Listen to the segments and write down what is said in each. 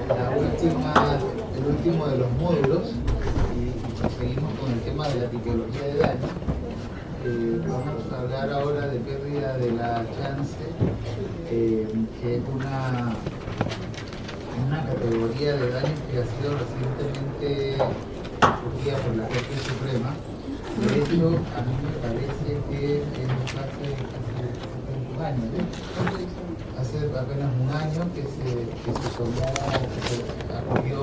el último de los módulos y seguimos con el tema de la tipología de daño. Vamos a hablar ahora de pérdida de la chance, que es una categoría de daños que ha sido recientemente discutida por la Corte Suprema. De hecho, a mí me parece que hace un año, hace apenas un año que se acogió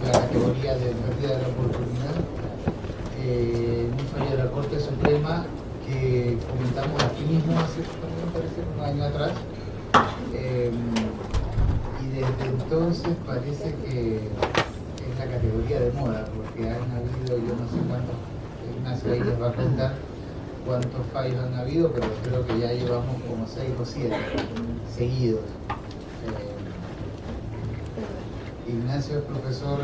la categoría de pérdida de la oportunidad, un fallo de la Corte Suprema que comentamos aquí mismo hace, me parece, un año atrás, y desde entonces parece que es la categoría de moda, porque han habido, yo no sé cuántos, Ignacio ahí les va a contar cuántos fallos han habido, pero creo que ya llevamos como 6 o 7 seguidos. Ignacio es profesor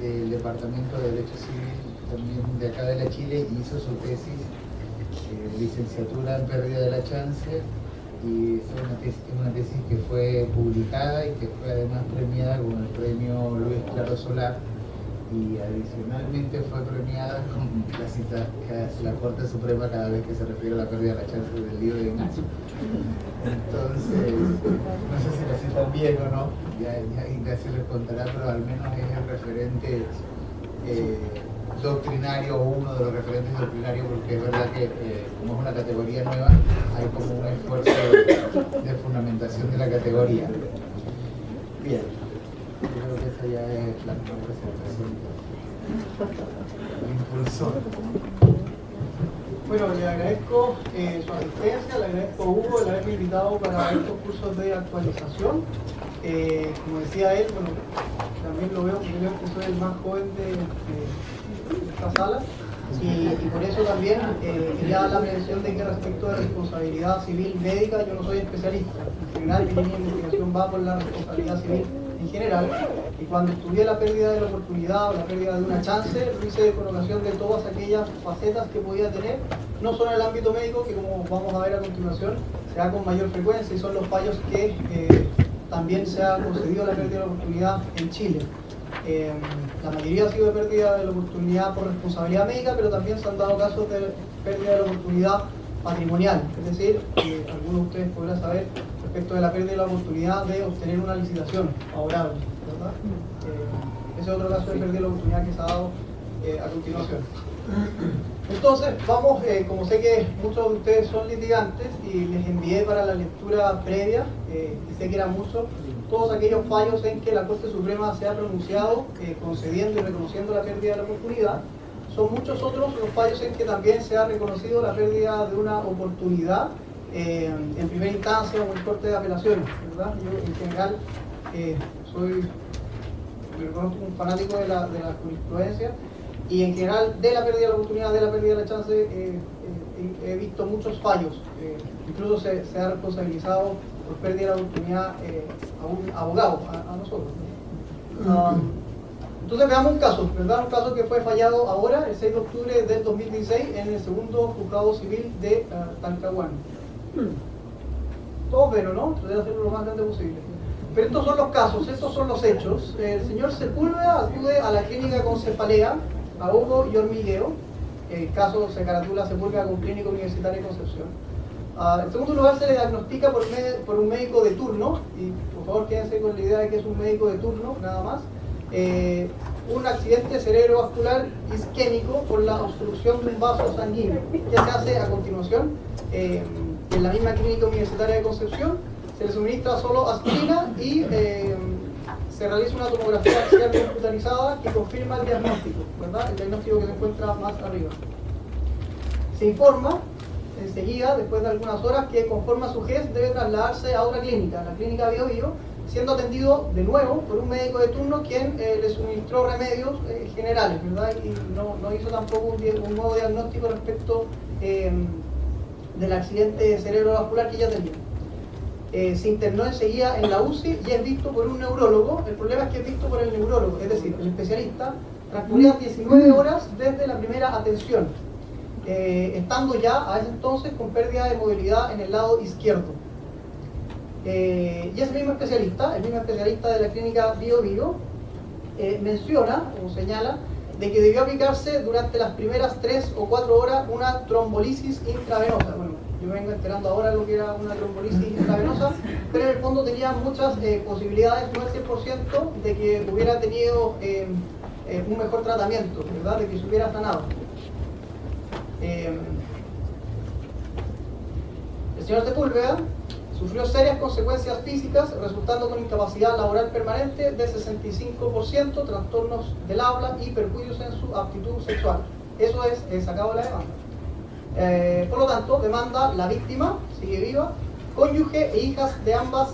del Departamento de Derecho Civil también de acá de la Chile, y hizo su tesis, licenciatura en pérdida de la chance, y es una tesis que fue publicada y que fue además premiada con el premio Luis Claro Solar, y adicionalmente fue premiada con la cita que hace la Corte Suprema cada vez que se refiere a la pérdida de la chance del libro de Ignacio. Entonces, no sé si la citan bien o no, ya Ignacio les contará, pero al menos es el referente doctrinario, o uno de los referentes doctrinarios, porque es verdad que como es una categoría nueva, hay como un esfuerzo de fundamentación de la categoría. Bien, creo que esa ya es la presentación del impulsor. Bueno, le agradezco su asistencia, le agradezco a Hugo el haberme invitado para estos cursos de actualización. Como decía él, bueno, también lo veo porque creo que soy el más joven de esta sala, y por eso también quería dar la mención de que respecto de responsabilidad civil médica yo no soy especialista. En general mi línea de investigación va por la responsabilidad civil en general, y cuando estudié la pérdida de la oportunidad o la pérdida de una chance, lo hice con ocasión de todas aquellas facetas que podía tener, no solo en el ámbito médico, que como vamos a ver a continuación se da con mayor frecuencia, y son los fallos que también se ha concedido la pérdida de la oportunidad en Chile. La mayoría ha sido de pérdida de la oportunidad por responsabilidad médica, pero también se han dado casos de pérdida de la oportunidad patrimonial, es decir, algunos de ustedes podrán saber respecto de la pérdida de la oportunidad de obtener una licitación favorable, ¿verdad? Ese es otro caso de pérdida de la oportunidad que se ha dado a continuación. Entonces, vamos, como sé que muchos de ustedes son litigantes y les envié para la lectura previa, y sé que eran muchos, todos aquellos fallos en que la Corte Suprema se ha pronunciado concediendo y reconociendo la pérdida de la oportunidad. Son muchos otros los fallos en que también se ha reconocido la pérdida de una oportunidad en primera instancia o en corte de apelaciones, ¿verdad? Yo en general me reconozco un fanático de la jurisprudencia, y en general de la pérdida de la oportunidad, de la pérdida de la chance, he visto muchos fallos. Incluso se ha responsabilizado por pérdida de la oportunidad a un abogado, a nosotros. Entonces veamos un caso, ¿verdad? Un caso que fue fallado ahora, el 6 de octubre del 2016, en el segundo juzgado civil de Talcahuano. Todos ven, ¿no? Traté de hacerlo lo más grande posible. Pero estos son los casos, estos son los hechos. El señor Sepúlveda acude a la clínica con cefalea, ahogo y hormigueo. El caso se caratula Sepúlveda con Clínica Universitaria de Concepción. En segundo lugar, se le diagnostica por un médico de turno, y por favor quédense con la idea de que es un médico de turno, nada más, un accidente cerebrovascular isquémico por la obstrucción de un vaso sanguíneo. ¿Qué se hace a continuación? En la misma Clínica Universitaria de Concepción se le suministra solo aspirina y se realiza una tomografía axial computarizada que confirma el diagnóstico, ¿verdad? El diagnóstico que se encuentra más arriba. Se informa enseguida, después de algunas horas, que conforme a su GES debe trasladarse a otra clínica, la clínica Bio Bio, siendo atendido de nuevo por un médico de turno quien le suministró remedios generales, ¿verdad? Y no hizo tampoco un nuevo diagnóstico respecto del accidente cerebrovascular que ya tenía. Se internó enseguida en la UCI y es visto por un neurólogo. El problema es que es visto por el neurólogo, es decir, el especialista. Transcurrían 19 horas desde la primera atención, estando ya a ese entonces con pérdida de movilidad en el lado izquierdo. Y ese mismo especialista, el mismo especialista de la clínica Bio Bio, menciona o señala de que debió aplicarse durante las primeras 3 o 4 horas una trombolisis intravenosa. Bueno, yo me vengo enterando ahora lo que era una trombolisis intravenosa, pero en el fondo tenía muchas posibilidades, no el 100%, de que hubiera tenido un mejor tratamiento, ¿verdad? De que se hubiera sanado. El señor Sepúlveda sufrió serias consecuencias físicas, resultando con incapacidad laboral permanente de 65%, trastornos del habla y perjuicios en su aptitud sexual. Eso es sacado de la demanda. Por lo tanto, demanda la víctima, sigue viva, cónyuge e hijas de ambas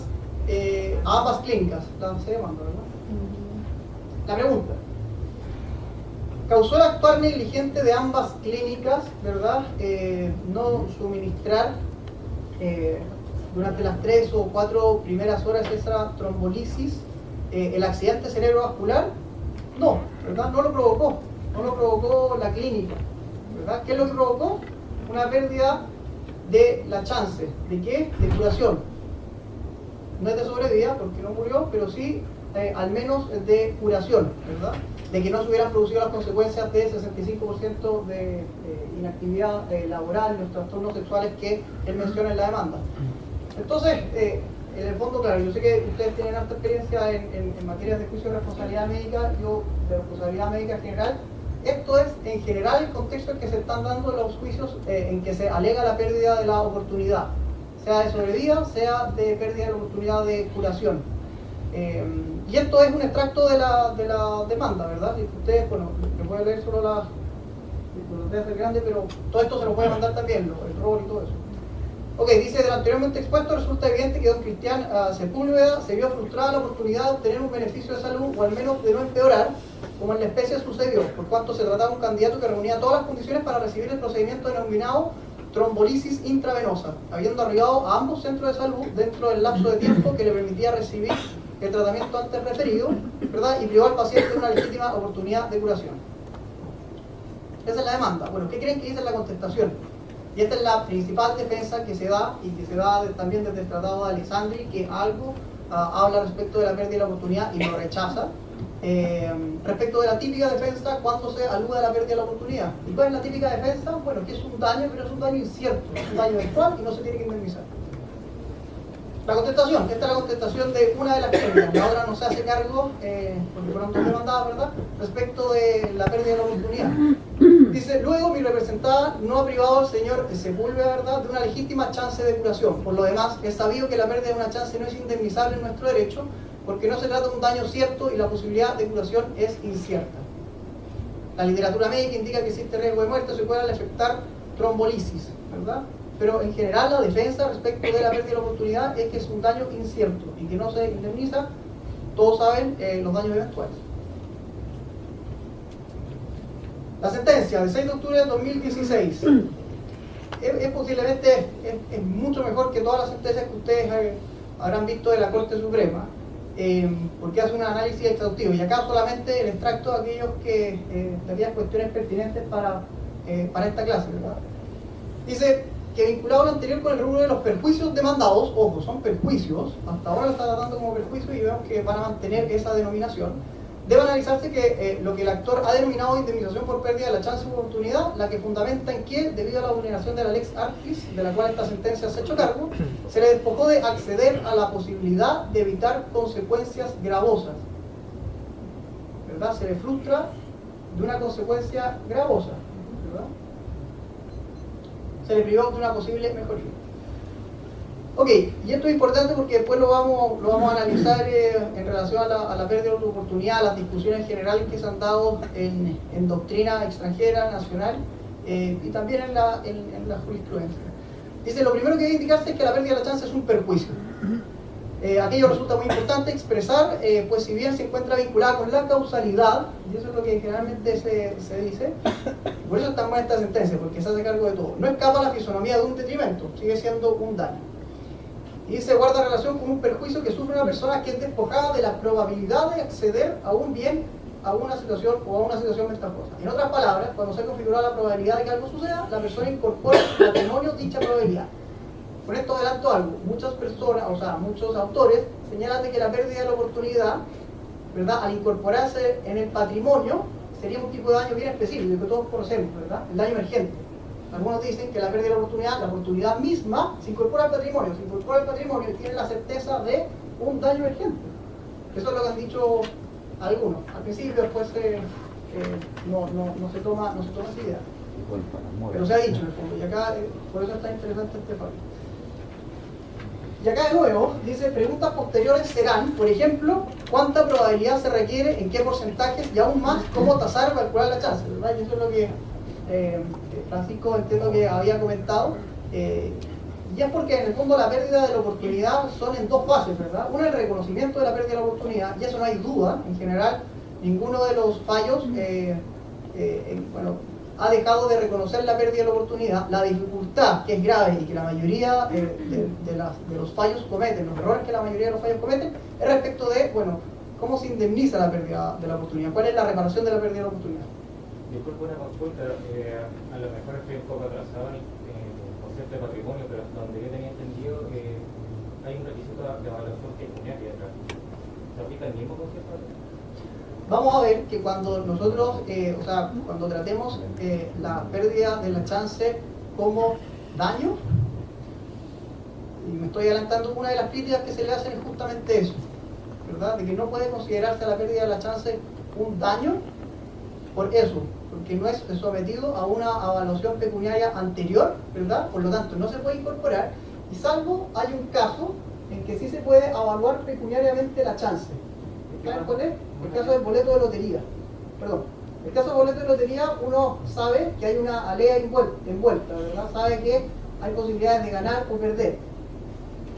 clínicas. Se demanda, ¿verdad? La pregunta: ¿causó el actuar negligente de ambas clínicas, ¿verdad? No suministrar durante las 3 o 4 primeras horas esa trombolisis, el accidente cerebrovascular? No, ¿verdad? No lo provocó la clínica, ¿verdad? ¿Qué es lo que provocó? Una pérdida de la chance, ¿de qué? De curación. No es de sobrevida porque no murió, pero sí al menos de curación, ¿verdad? De que no se hubieran producido las consecuencias de 65% de inactividad laboral, los trastornos sexuales que él menciona en la demanda. Entonces, en el fondo, claro, yo sé que ustedes tienen alta experiencia en materias de juicio de responsabilidad médica, yo de responsabilidad médica en general. Esto es, en general, el contexto en que se están dando los juicios en que se alega la pérdida de la oportunidad, sea de sobrevida, sea de pérdida de la oportunidad de curación. Y esto es un extracto de la demanda, ¿verdad? Y ustedes, bueno, les voy a leer solo los voy a hacer grande, pero todo esto se lo puede mandar también, el rol y todo eso. Ok, dice: de lo anteriormente expuesto, resulta evidente que don Cristian Sepúlveda se vio frustrada la oportunidad de obtener un beneficio de salud, o al menos de no empeorar, como en la especie sucedió, por cuanto se trataba de un candidato que reunía todas las condiciones para recibir el procedimiento denominado trombolisis intravenosa, habiendo arribado a ambos centros de salud dentro del lapso de tiempo que le permitía recibir el tratamiento antes referido, ¿verdad? Y privó al paciente de una legítima oportunidad de curación. Esa es la demanda. Bueno, ¿qué creen que dice la contestación? Y esta es la principal defensa que se da, y que se da también desde el Tratado de Alessandri, que algo habla respecto de la pérdida de la oportunidad y lo rechaza. Respecto de la típica defensa cuando se alude a la pérdida de la oportunidad. ¿Y cuál es la típica defensa? Bueno, que es un daño, pero es un daño incierto, es un daño eventual y no se tiene que indemnizar. La contestación, esta es la contestación de una de las clínicas, que ahora no se hace cargo, porque fueron dos demandadas, ¿verdad?, respecto de la pérdida de la oportunidad. Dice: luego mi representada no ha privado al señor Sepúlveda, ¿verdad?, de una legítima chance de curación. Por lo demás, es sabido que la pérdida de una chance no es indemnizable en nuestro derecho, porque no se trata de un daño cierto y la posibilidad de curación es incierta. La literatura médica indica que existe riesgo de muerte o secuela al efectuar trombolisis, ¿verdad? Pero en general la defensa respecto de la pérdida de la oportunidad es que es un daño incierto y que no se indemniza. Todos saben los daños eventuales. La sentencia del 6 de octubre de 2016 es posiblemente es mucho mejor que todas las sentencias que ustedes habrán visto de la Corte Suprema, porque hace un análisis exhaustivo, y acá solamente el extracto de aquellas cuestiones pertinentes para esta clase, ¿verdad? Dice que, vinculado a lo anterior con el rubro de los perjuicios demandados, ojo, son perjuicios, hasta ahora lo está tratando como perjuicio y vemos que van a mantener esa denominación, debe analizarse que lo que el actor ha denominado indemnización por pérdida de la chance de oportunidad, la que fundamenta en que, debido a la vulneración de la Lex Artis, de la cual esta sentencia se ha hecho cargo, se le despojó de acceder a la posibilidad de evitar consecuencias gravosas, ¿verdad? Se le frustra de una consecuencia gravosa, ¿verdad? Se le privó de una posible mejoría. Ok, y esto es importante porque después lo vamos a analizar en relación a la pérdida de oportunidad, las discusiones generales que se han dado en doctrina extranjera, nacional, y también en la jurisprudencia. Dice: lo primero que debe indicarse es que la pérdida de la chance es un perjuicio. Aquello resulta muy importante expresar, pues si bien se encuentra vinculada con la causalidad, y eso es lo que generalmente se dice, por eso es tan buena esta sentencia, porque se hace cargo de todo. No escapa la fisonomía de un detrimento, sigue siendo un daño. Y dice: guarda relación con un perjuicio que sufre una persona que es despojada de la probabilidad de acceder a un bien, a una situación o a una situación ventajosa. En otras palabras, cuando se ha configurado la probabilidad de que algo suceda, la persona incorpora a patrimonio dicha probabilidad. con esto adelanto algo, muchas personas, o sea, muchos autores señalan de que la pérdida de la oportunidad, ¿verdad?, al incorporarse en el patrimonio, sería un tipo de daño bien específico que todos conocemos, ¿verdad?, el daño emergente. Algunos dicen que la pérdida de la oportunidad misma, se incorpora al patrimonio, y tiene la certeza de un daño emergente. Eso es lo que han dicho algunos. Al principio, después no se toma esa idea. Pero se ha dicho en el fondo, y acá por eso está interesante este fallo. Y acá de nuevo dice, preguntas posteriores serán, por ejemplo, cuánta probabilidad se requiere, en qué porcentajes y aún más, cómo tasar o calcular la chance, ¿verdad? Y eso es lo que Francisco entiendo que había comentado. Y es porque en el fondo la pérdida de la oportunidad son en dos fases, ¿verdad? Una, el reconocimiento de la pérdida de la oportunidad, y eso no hay duda, en general, ninguno de los fallos ha dejado de reconocer la pérdida de la oportunidad. La dificultad, que es grave y que la mayoría de los fallos cometen, los errores que la mayoría de los fallos cometen, es respecto de, bueno, cómo se indemniza la pérdida de la oportunidad, cuál es la reparación de la pérdida de la oportunidad. Disculpe una consulta, a lo mejor estoy un poco atrasado en el concepto de patrimonio, pero hasta donde yo tenía entendido, hay un requisito de evaluación pecuniaria acá. ¿Se aplica el mismo concepto? Vamos a ver que cuando nosotros, cuando tratemos la pérdida de la chance como daño, y me estoy adelantando, una de las críticas que se le hacen es justamente eso, ¿verdad? De que no puede considerarse la pérdida de la chance un daño por eso, porque no es sometido a una evaluación pecuniaria anterior, ¿verdad? Por lo tanto, no se puede incorporar, y salvo hay un caso en que sí se puede evaluar pecuniariamente la chance. ¿Saben cuál es? El caso del boleto de lotería. Perdón. El caso del boleto de lotería, uno sabe que hay una alea envuelta, ¿verdad? Sabe que hay posibilidades de ganar o perder.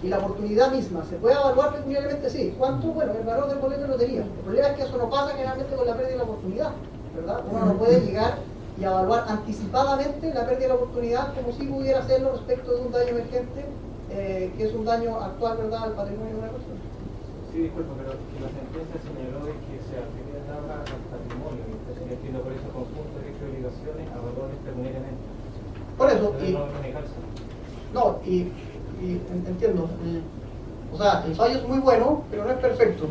Y la oportunidad misma, ¿se puede evaluar pecuniariamente? Sí. ¿Cuánto? Bueno, el valor del boleto de lotería. El problema es que eso no pasa generalmente con la pérdida de la oportunidad, ¿verdad? Uno no puede llegar y evaluar anticipadamente la pérdida de la oportunidad como si pudiera hacerlo respecto de un daño emergente, que es un daño actual, ¿verdad?, al patrimonio de una persona. Sí, disculpa, pero que la sentencia señaló de que se aplica al patrimonio, y entonces yo entiendo por eso conjunto de derechos y obligaciones a valores pecuniariamente. Por eso, entiendo. O sea, el fallo es muy bueno, pero no es perfecto.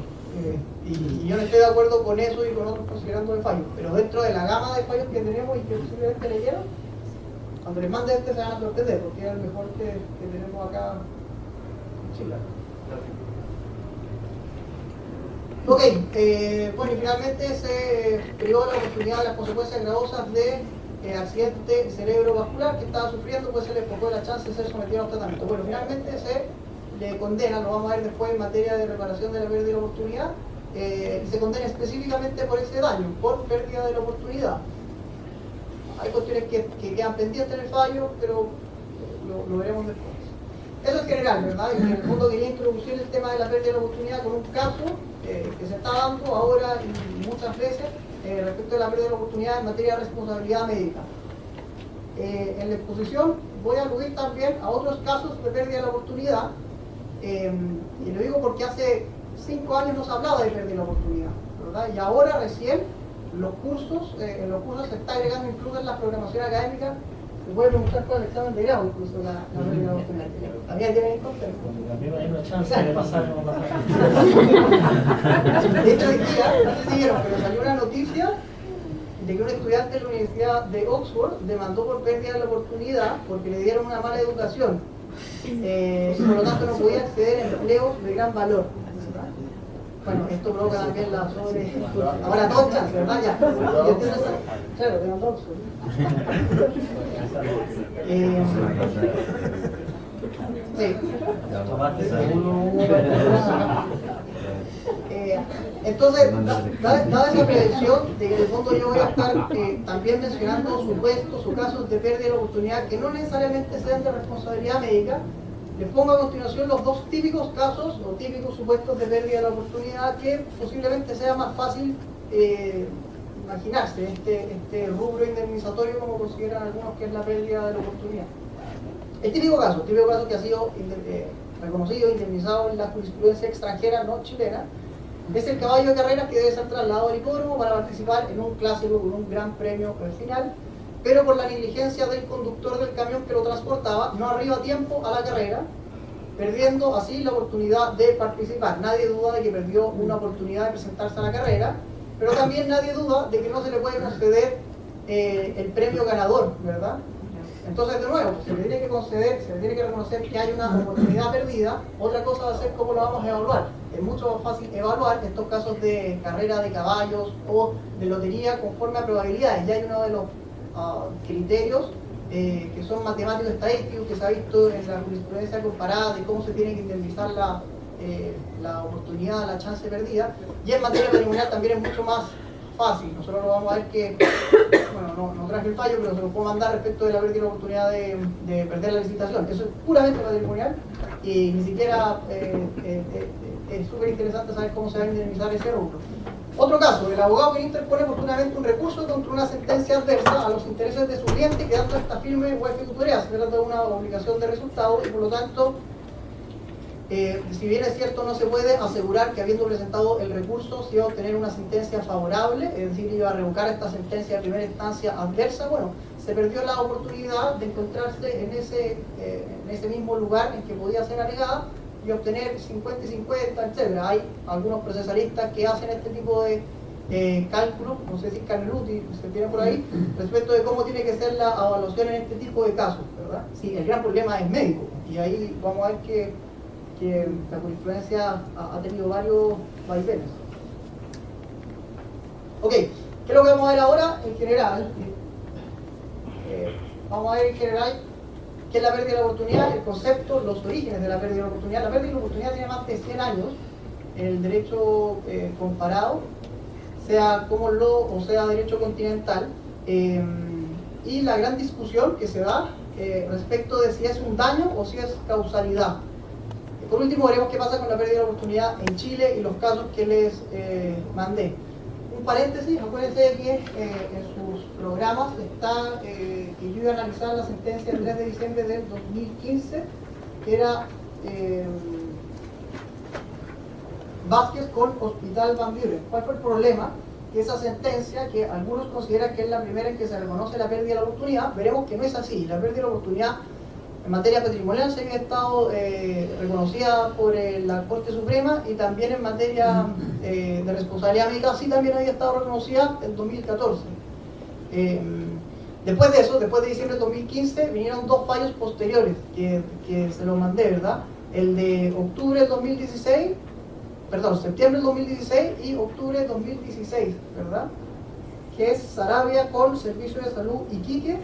Y yo no estoy de acuerdo con eso y con otros considerando el fallo. Pero dentro de la gama de fallos que tenemos y que posiblemente leyeron, cuando les mande se van a sorprender, porque es el mejor que tenemos acá en Chile. Ok, bueno, y finalmente se privó la oportunidad de las consecuencias gravosas de accidente cerebrovascular que estaba sufriendo, pues se le enfocó la chance de ser sometido a un tratamiento. Bueno, finalmente se le condena, lo vamos a ver después en materia de reparación de la pérdida de la oportunidad, se condena específicamente por ese daño, por pérdida de la oportunidad. Hay cuestiones que quedan pendientes en el fallo, pero lo veremos después. Eso en general, ¿verdad? Y en el fondo quería introducir el tema de la pérdida de la oportunidad con un caso que se está dando ahora y muchas veces respecto de la pérdida de la oportunidad en materia de responsabilidad médica. En la exposición voy a aludir también a otros casos de pérdida de la oportunidad, y lo digo porque hace 5 años no se hablaba de pérdida de la oportunidad, ¿verdad? Y ahora recién en los cursos se está agregando incluso en la programación académica. Se puede preguntar con el examen de grado, incluso la pérdida de la oportunidad. También tienen en cuenta. También hay una chance de pasar. De hecho, hoy día, no sé si vieron, pero salió una noticia de que un estudiante de la Universidad de Oxford demandó por pérdida de la oportunidad porque le dieron una mala educación. Y por lo tanto no podía acceder a empleos de gran valor. Bueno, esto provoca también la sobre... Ahora todo chance, ¿verdad? Ya. Claro, demandó Oxford. Sí. Entonces, dada esa prevención de que en el fondo yo voy a estar también mencionando supuestos o casos de pérdida de la oportunidad que no necesariamente sean de responsabilidad médica, les pongo a continuación los dos típicos casos o típicos supuestos de pérdida de la oportunidad que posiblemente sea más fácil imaginarse este rubro indemnizatorio como consideran algunos que es la pérdida de la oportunidad. El típico caso que ha sido reconocido e indemnizado en la jurisprudencia extranjera no chilena es el caballo de carreras que debe ser trasladado al hipódromo para participar en un clásico con un gran premio final pero por la negligencia del conductor del camión que lo transportaba, no arriba a tiempo a la carrera, perdiendo así la oportunidad de participar. Nadie duda de que perdió una oportunidad de presentarse a la carrera, pero también nadie duda de que no se le puede conceder el premio ganador, ¿verdad? Entonces, de nuevo, se le tiene que conceder, se le tiene que reconocer que hay una oportunidad perdida. Otra cosa va a ser cómo lo vamos a evaluar. Es mucho más fácil evaluar estos casos de carrera de caballos o de lotería conforme a probabilidades. Ya hay uno de los criterios que son matemáticos estadísticos, que se ha visto en la jurisprudencia comparada de cómo se tiene que indemnizar la oportunidad, la chance perdida. Y en materia patrimonial también es mucho más fácil. Nosotros lo vamos a ver que, bueno, no traje el fallo, pero se lo puedo mandar respecto de la pérdida de la oportunidad de perder la licitación. Eso es puramente patrimonial y ni siquiera es súper interesante saber cómo se va a indemnizar ese rubro. Otro caso, el abogado que interpone oportunamente un recurso contra una sentencia adversa a los intereses de su cliente, quedando esta firme o ejecutoria. Se trata de una obligación de resultado y por lo tanto, si bien es cierto, no se puede asegurar que habiendo presentado el recurso se iba a obtener una sentencia favorable, es decir, iba a revocar esta sentencia de primera instancia adversa. Bueno, se perdió la oportunidad de encontrarse en ese mismo lugar en que podía ser alegada y obtener 50 y 50, etc. Hay algunos procesalistas que hacen este tipo de cálculos, no sé si Carneluti se tiene por ahí, respecto de cómo tiene que ser la evaluación en este tipo de casos, ¿verdad? Sí, el gran problema es médico, y ahí vamos a ver que la jurisprudencia ha tenido varios vaivenes. Ok, ¿qué es lo que vamos a ver ahora en general? Vamos a ver en general qué es la pérdida de la oportunidad, el concepto, los orígenes de la pérdida de la oportunidad. La pérdida de la oportunidad tiene más de 100 años en el derecho comparado, sea common law o sea derecho continental, y la gran discusión que se da respecto de si es un daño o si es causalidad. Por último, veremos qué pasa con la pérdida de la oportunidad en Chile y los casos que les mandé. Un paréntesis, acuérdense de que en sus programas está que yo iba a analizar la sentencia del 3 de diciembre del 2015, que era Vázquez con Hospital Van Buren. ¿Cuál fue el problema? Que esa sentencia, que algunos consideran que es la primera en que se reconoce la pérdida de la oportunidad, veremos que no es así. La pérdida de la oportunidad en materia patrimonial se había estado reconocida por la Corte Suprema, y también en materia de responsabilidad médica sí también había estado reconocida en 2014. Después de eso, después de diciembre del 2015, vinieron dos fallos posteriores que se los mandé, ¿verdad? El de octubre del 2016, perdón, septiembre del 2016 y octubre del 2016, ¿verdad? Que es Sarabia con Servicio de Salud Iquique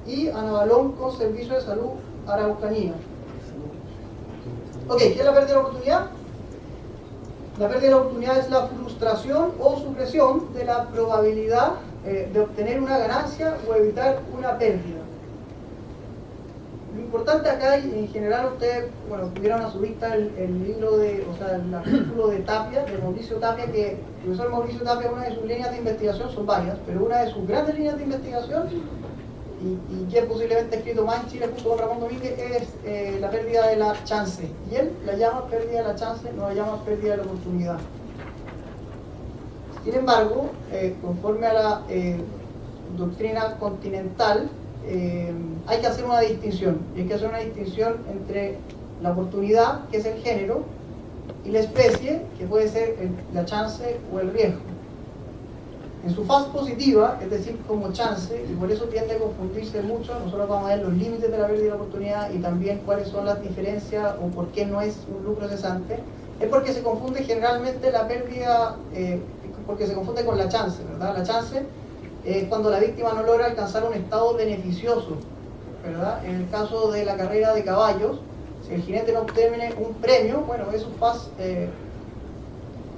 y Ana Balón con Servicio de Salud Araucanía. Ok, ¿qué es la pérdida de la oportunidad? La pérdida de la oportunidad es la frustración o supresión de la probabilidad de obtener una ganancia o evitar una pérdida. Lo importante acá, y en general ustedes, bueno, tuvieron a su vista el libro el artículo de Tapia, de Mauricio Tapia, que el profesor Mauricio Tapia, una de sus líneas de investigación, son varias, pero una de sus grandes líneas de investigación, y que posiblemente ha escrito más en Chile junto con Ramón Domínguez, es la pérdida de la chance. Y él la llama pérdida de la chance, no la llama pérdida de la oportunidad. Sin embargo, conforme a la doctrina continental, hay que hacer una distinción. Y hay que hacer una distinción entre la oportunidad, que es el género, y la especie, que puede ser la chance o el riesgo. En su faz positiva, es decir, como chance, y por eso tiende a confundirse mucho, nosotros vamos a ver los límites de la pérdida de la oportunidad y también cuáles son las diferencias o por qué no es un lucro cesante, es porque se confunde generalmente la pérdida, porque se confunde con la chance, ¿verdad? La chance es cuando la víctima no logra alcanzar un estado beneficioso, ¿verdad? En el caso de la carrera de caballos, si el jinete no obtiene un premio, bueno, es un faz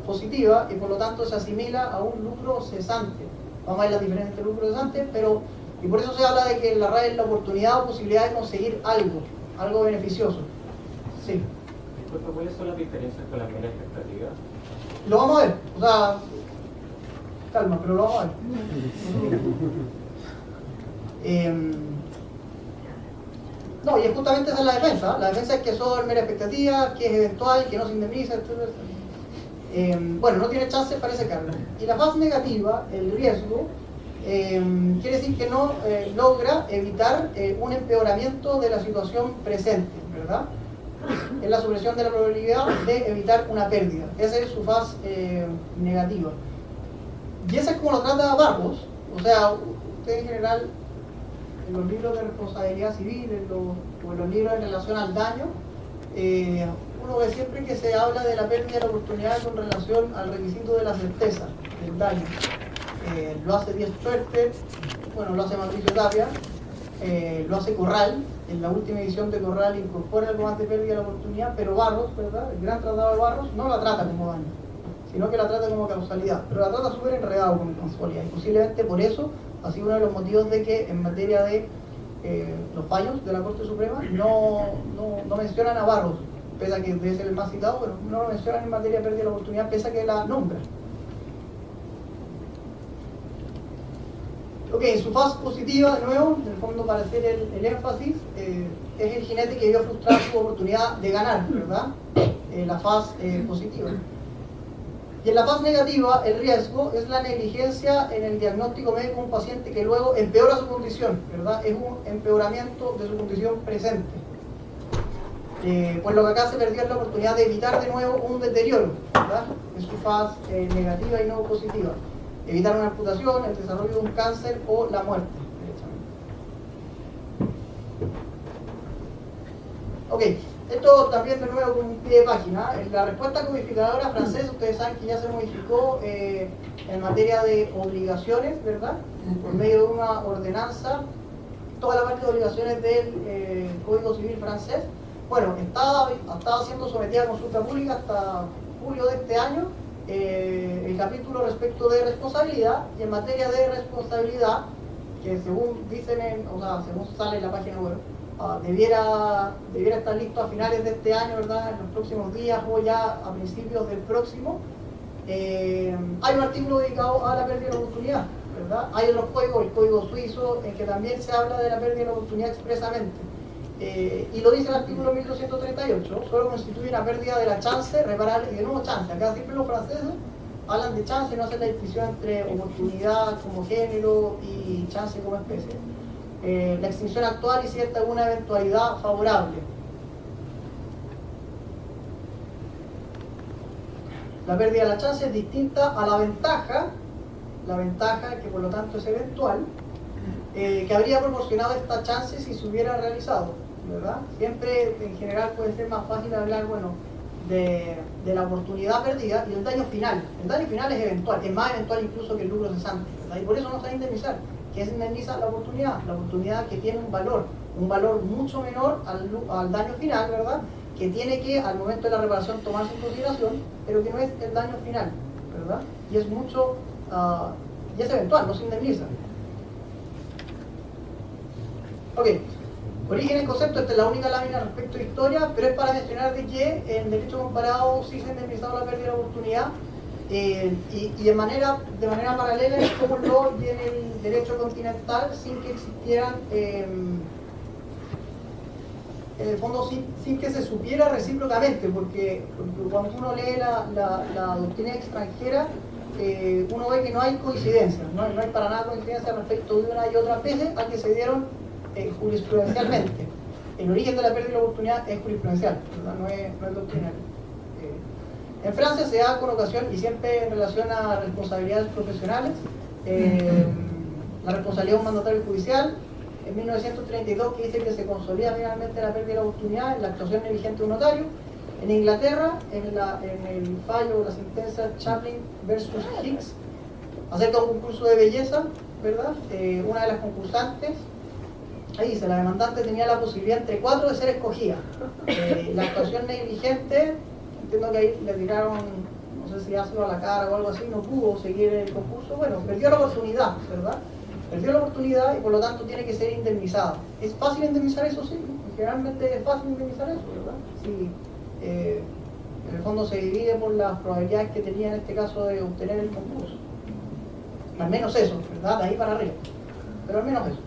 positiva y por lo tanto se asimila a un lucro cesante. Vamos a ver las diferencias entre lucro cesante, y por eso se habla de que la RAE es la oportunidad o posibilidad de conseguir algo beneficioso. Sí. Disculpa, ¿cuáles son las diferencias con las meras expectativas? Lo vamos a ver, o sea, calma, pero lo vamos a ver. No, y es justamente esa es la defensa. La defensa es que son mera expectativa, que es eventual, que no se indemniza, etc. Bueno, no tiene chance para ese cargo. Y la fase negativa, el riesgo, quiere decir que no logra evitar un empeoramiento de la situación presente, ¿verdad? Es la supresión de la probabilidad de evitar una pérdida. Esa es su faz negativa. Y esa es como lo trata Barros. O sea, usted en general, en los libros de responsabilidad civil o en los libros en relación al daño, uno ve siempre que se habla de la pérdida de la oportunidad con relación al requisito de la certeza del daño. Lo hace Díaz Suerte, bueno, lo hace Mauricio Tapia, lo hace Corral. En la última edición de Corral incorpora algo más de pérdida de la oportunidad, pero Barros, ¿verdad? El gran tratado de Barros no la trata como daño, sino que la trata como causalidad, pero la trata súper enredado con causalidad, y posiblemente por eso ha sido uno de los motivos de que en materia de los fallos de la Corte Suprema no mencionan a Barros, pese a que debe ser el más citado, pero no lo mencionan en materia de pérdida de la oportunidad, pese a que la nombran. Ok, en su faz positiva, de nuevo, en el fondo para hacer el énfasis, es el jinete que vio frustrar su oportunidad de ganar, ¿verdad? La faz positiva. Y en la faz negativa, el riesgo es la negligencia en el diagnóstico médico de un paciente que luego empeora su condición, ¿verdad? Es un empeoramiento de su condición presente. Pues lo que acá se perdió es la oportunidad de evitar de nuevo un deterioro, ¿verdad? Es su faz negativa y no positiva. Evitar una amputación, el desarrollo de un cáncer o la muerte. Ok, esto también de nuevo con un pie de página. En la respuesta codificadora francesa, ustedes saben que ya se modificó en materia de obligaciones, ¿verdad? Por medio de una ordenanza, toda la parte de obligaciones del Código Civil francés. Bueno, estaba siendo sometida a consulta pública hasta julio de este año. El capítulo respecto de responsabilidad, y en materia de responsabilidad, que según dicen, según sale en la página web, debiera estar listo a finales de este año, ¿verdad? En los próximos días o ya a principios del próximo. Hay un artículo dedicado a la pérdida de la oportunidad, ¿verdad? Hay otros códigos, el código suizo, en que también se habla de la pérdida de la oportunidad expresamente. Y lo dice el artículo 1238, solo constituye una pérdida de la chance reparable, y de nuevo chance, acá siempre los franceses hablan de chance y no hacen la distinción entre oportunidad como género y chance como especie. La extinción actual y cierta alguna eventualidad favorable. La pérdida de la chance es distinta a la ventaja que por lo tanto es eventual, que habría proporcionado esta chance si se hubiera realizado, ¿verdad? Siempre en general puede ser más fácil hablar, bueno, de la oportunidad perdida y del daño final. El daño final es eventual, es más eventual incluso que el lucro cesante, ¿verdad? Y por eso no se va a indemnizar. ¿Qué se indemniza? La oportunidad que tiene un valor mucho menor al daño final, ¿verdad? Que tiene que al momento de la reparación tomarse en consideración, pero que no es el daño final, ¿verdad? Y es y es eventual, no se indemniza. Ok, origen y concepto, esta es la única lámina respecto a historia, pero es para mencionar de que en derecho comparado sí se ha indemnizado la pérdida de la oportunidad, y de manera paralela es como lo y en el derecho continental, sin que existieran, en el fondo sin que se supiera recíprocamente, porque cuando uno lee la doctrina extranjera, uno ve que no hay coincidencias, no hay para nada coincidencia respecto de una y otra veces a que se dieron jurisprudencialmente. El origen de la pérdida de la oportunidad es jurisprudencial, ¿verdad? No es doctrinario. En Francia se da con ocasión y siempre en relación a responsabilidades profesionales, la responsabilidad de un mandatario judicial, en 1932, que dice que se consolida finalmente la pérdida de la oportunidad en la actuación negligente de un notario. En Inglaterra, en el fallo, la sentencia Chaplin versus Hicks, acerca de un concurso de belleza, ¿verdad? Una de las concursantes, ahí dice, la demandante tenía la posibilidad entre 4 de ser escogida. La actuación negligente, entiendo que ahí le tiraron, no sé si ácido a la cara o algo así, no pudo seguir el concurso, bueno, perdió la oportunidad, ¿verdad? Perdió la oportunidad y por lo tanto tiene que ser indemnizada. ¿Es fácil indemnizar eso? Sí, generalmente es fácil indemnizar eso, ¿verdad? Sí, en el fondo se divide por las probabilidades que tenía en este caso de obtener el concurso. Al menos eso, ¿verdad? De ahí para arriba, pero al menos eso.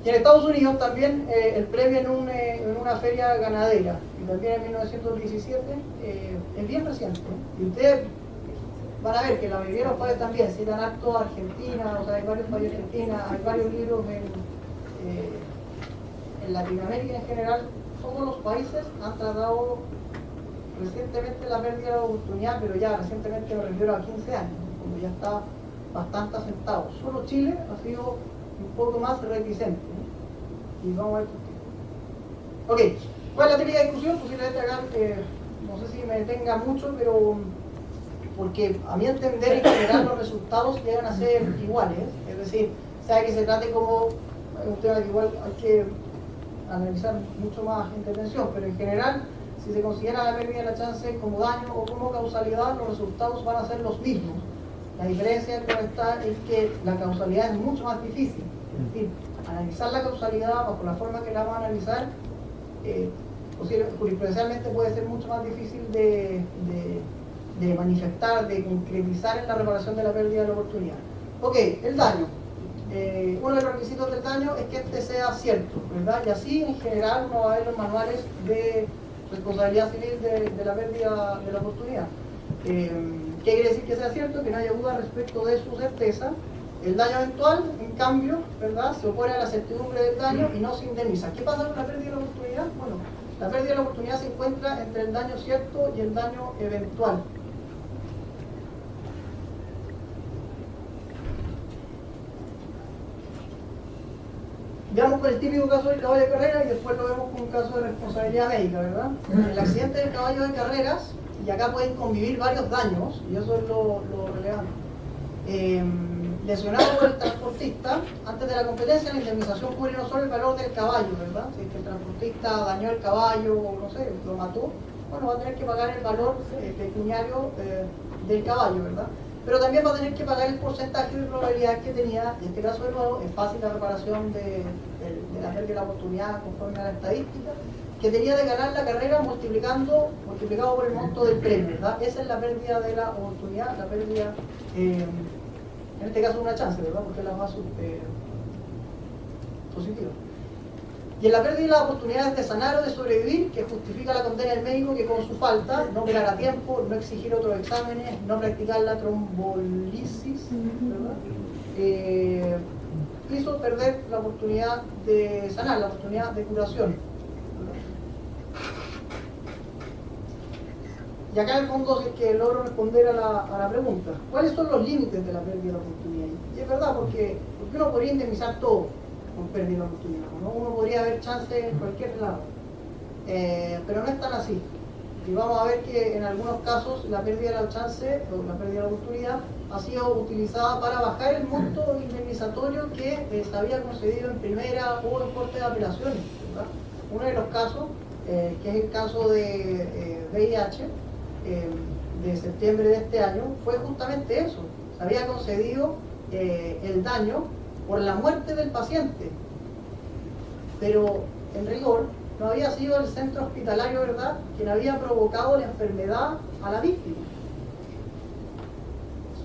Y en Estados Unidos también el premio en una feria ganadera, y también en 1917, es bien reciente, y usted van a ver que la mayoría de los fallos también citan actos a Argentina, o sea, hay varios fallos de Argentina, hay varios libros en Latinoamérica en general. Todos los países han tratado recientemente la pérdida de la oportunidad, pero ya recientemente me refiero a 15 años, cuando ya está bastante asentado. Solo Chile ha sido un poco más reticente, ¿no? Y vamos a ver por qué. Ok, ¿cuál es la típica discusión? Posiblemente acá, no sé si me detenga mucho, pero porque a mi entender en general los resultados llegan a ser iguales, es decir, sea que se trate como un tema que igual hay que analizar mucho más intervención, pero en general, si se considera la pérdida de la chance como daño o como causalidad, los resultados van a ser los mismos. La diferencia entre está es que la causalidad es mucho más difícil. Es decir, analizar la causalidad bajo la forma que la vamos a analizar, jurisprudencialmente puede ser mucho más difícil de manifestar, de concretizar en la reparación de la pérdida de la oportunidad. Ok, el daño. Uno de los requisitos del daño es que este sea cierto, ¿verdad? Y así en general uno va a ver los manuales de responsabilidad civil de la pérdida de la oportunidad. ¿Qué quiere decir que sea cierto? Que no haya duda respecto de su certeza. El daño eventual, en cambio, ¿verdad?, se opone a la certidumbre del daño y no se indemniza. ¿Qué pasa con la pérdida de la oportunidad? Bueno, la pérdida de la oportunidad se encuentra entre el daño cierto y el daño eventual. Veamos con el típico caso del caballo de carrera y después lo vemos con un caso de responsabilidad médica, ¿verdad? El accidente del caballo de carreras, y acá pueden convivir varios daños, y eso es lo relevante. Lesionado por el transportista, antes de la competencia, la indemnización cubre no solo el valor del caballo, ¿verdad? Si es que el transportista dañó el caballo, o no sé, lo mató, bueno, va a tener que pagar el valor pecuniario del caballo, ¿verdad? Pero también va a tener que pagar el porcentaje de probabilidad que tenía, en este caso de nuevo, es fácil la reparación de la pérdida de la oportunidad conforme a la estadística, que tenía de ganar la carrera multiplicado por el monto del premio, ¿verdad? Esa es la pérdida de la oportunidad, la pérdida, en este caso una chance, ¿verdad? Porque es la más positiva. Y en la pérdida de las oportunidades de sanar o de sobrevivir, que justifica la condena del médico que con su falta, no operar a tiempo, no exigir otros exámenes, no practicar la trombolisis, ¿verdad? Hizo perder la oportunidad de sanar, la oportunidad de curación, ¿verdad? Y acá en el fondo, si es que logro responder a la pregunta, ¿cuáles son los límites de la pérdida de la oportunidad? Y es verdad, porque uno podría indemnizar todo con pérdida de oportunidad, ¿no? Uno podría haber chance en cualquier lado, pero no es tan así. Y vamos a ver que en algunos casos la pérdida de la chance o la pérdida de la oportunidad ha sido utilizada para bajar el monto indemnizatorio que se había concedido en primera o en corte de apelaciones, ¿verdad? Uno de los casos, que es el caso de VIH, de septiembre de este año, fue justamente eso. Se había concedido el daño por la muerte del paciente, pero en rigor no había sido el centro hospitalario, ¿verdad?, quien había provocado la enfermedad a la víctima.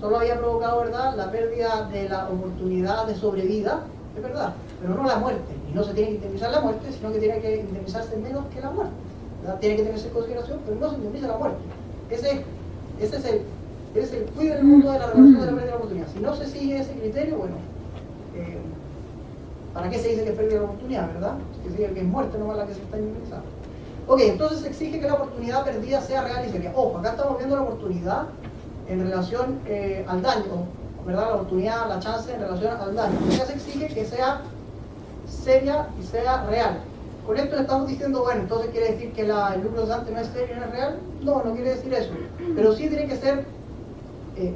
Solo había provocado, ¿verdad?, la pérdida de la oportunidad de sobrevida, es verdad, pero no la muerte. Y no se tiene que indemnizar la muerte, sino que tiene que indemnizarse menos que la muerte, ¿verdad? Tiene que tenerse en consideración, pero no se indemniza la muerte. Ese es el cuidado del mundo de la reparación de la pérdida de la oportunidad. Si no se sigue ese criterio, bueno, ¿para qué se dice que es pérdida de la oportunidad, verdad? Que se diga que es muerte, no es la que se está indemnizando. Ok, entonces se exige que la oportunidad perdida sea real y seria. Ojo, acá estamos viendo la oportunidad en relación al daño, ¿verdad? La oportunidad, la chance en relación al daño. Acá se exige que sea seria y sea real. Con esto estamos diciendo, bueno, entonces quiere decir que el lucro cesante no es serio y no es real. No, no quiere decir eso. Pero sí tiene que ser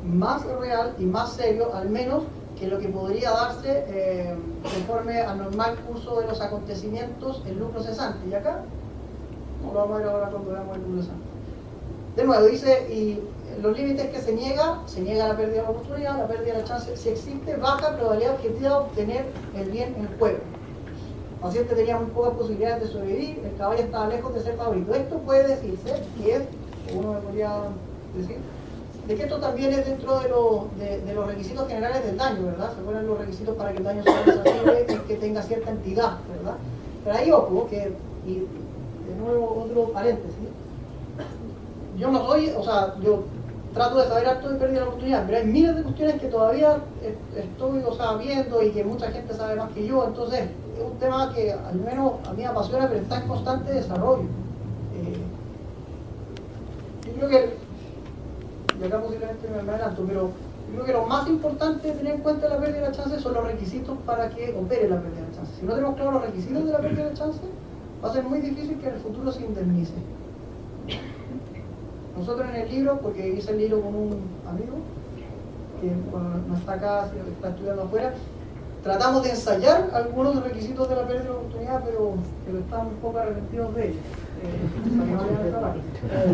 más real y más serio, al menos, que lo que podría darse conforme al normal curso de los acontecimientos el lucro cesante. Y acá, no lo vamos a ver ahora cuando veamos el lucro cesante. De nuevo, dice, y los límites que se niega la pérdida de la oportunidad, la pérdida de la chance, si existe baja probabilidad objetiva de obtener el bien en juego. El paciente tenía muy pocas posibilidades de sobrevivir, el caballo estaba lejos de ser favorito. Esto puede decirse, y es, uno me podría decir, de que esto también es dentro de los requisitos generales del daño, ¿verdad? Se ponen los requisitos para que el daño sea resarcible, es que tenga cierta entidad, ¿verdad? Pero ahí, ojo, que, y de nuevo otro paréntesis, yo no soy, o sea, yo trato de saber harto de pérdida de la oportunidad, pero hay miles de cuestiones que todavía estoy viendo y que mucha gente sabe más que yo, entonces es un tema que al menos a mí me apasiona, pero está en constante desarrollo. Yo creo que, y acá posiblemente me adelanto, pero yo creo que lo más importante de tener en cuenta la pérdida de la chance son los requisitos para que opere la pérdida de la chance. Si no tenemos claros los requisitos de la pérdida de la chance, va a ser muy difícil que en el futuro se indemnice. Nosotros en el libro, porque hice el libro con un amigo, que bueno, no está acá, está estudiando afuera, tratamos de ensayar algunos requisitos de la pérdida de la oportunidad, pero estamos un poco arrepentidos de ellos.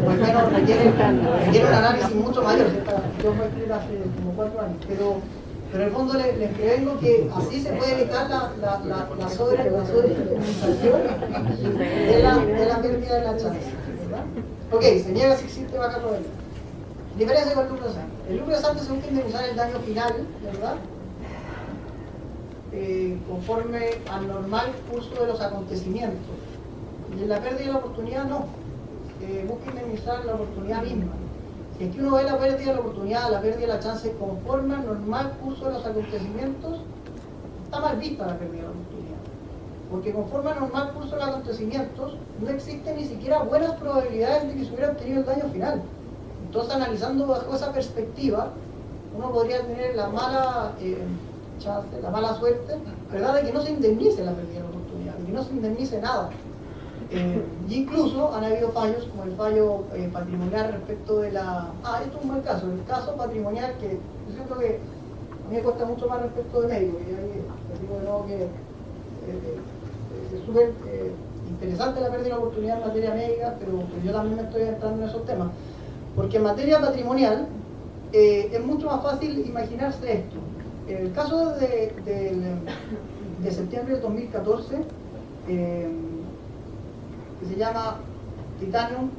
O al menos requiere un análisis mucho mayor. Yo fui escrito hace como 4 años, pero en el fondo les prevengo que así se puede evitar la sobreutilización de la pérdida de la chance, ¿verdad? Ok, se niega si existe baja probabilidad. Diferencia con el lucro cesante. El lucro cesante se busca indemnizar el daño final, ¿verdad? Conforme al normal curso de los acontecimientos. Y en la pérdida de la oportunidad no. Busca indemnizar la oportunidad misma. Si aquí uno ve la pérdida de la oportunidad, la pérdida de la chance conforme al normal curso de los acontecimientos, está mal vista la pérdida de la oportunidad. Porque conforme al normal curso de los acontecimientos, no existen ni siquiera buenas probabilidades de que se hubiera obtenido el daño final. Entonces, analizando bajo esa perspectiva, uno podría tener la mala chance, la mala suerte, ¿verdad?, de que no se indemnice la pérdida de la oportunidad, de que no se indemnice nada. Y incluso han habido fallos, como el fallo patrimonial respecto de la... esto es un mal caso, el caso patrimonial que yo siento que a mí me cuesta mucho más respecto de médico, y ahí les digo de nuevo que es súper interesante la pérdida de la oportunidad en materia médica, pero yo también me estoy entrando en esos temas, porque en materia patrimonial es mucho más fácil imaginarse esto. En el caso de septiembre de 2014, que se llama Titanium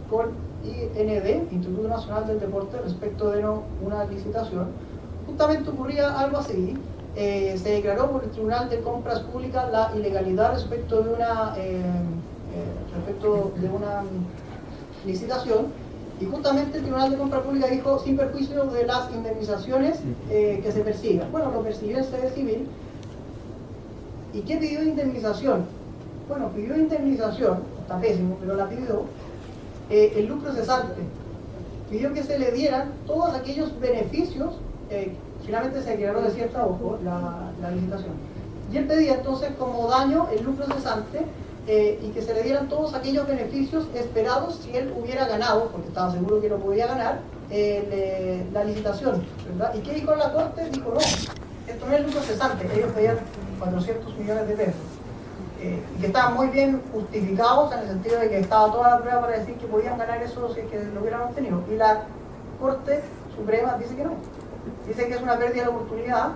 Corp IND, Instituto Nacional del Deporte, respecto de una licitación, justamente ocurría algo así. Se declaró por el Tribunal de Compras Públicas la ilegalidad respecto de una licitación, y justamente el Tribunal de Compras Públicas dijo, sin perjuicio de las indemnizaciones que se persigan. Bueno, lo persiguió en sede civil. ¿Y qué pidió indemnización? Bueno, pidió indemnización, está pésimo, pero la pidió, el lucro cesante. Pidió que se le dieran todos aquellos beneficios, finalmente se declaró desierta, ojo, la licitación. Y él pedía entonces como daño el lucro cesante y que se le dieran todos aquellos beneficios esperados si él hubiera ganado, porque estaba seguro que lo podía ganar, la licitación, ¿verdad? ¿Y qué dijo la Corte? Dijo, no, esto no es lucro cesante, ellos pedían 400 millones de pesos. Y que estaban muy bien justificados en el sentido de que estaba toda la prueba para decir que podían ganar eso si es que lo hubieran obtenido. Y la Corte Suprema dice que no. Dice que es una pérdida de oportunidad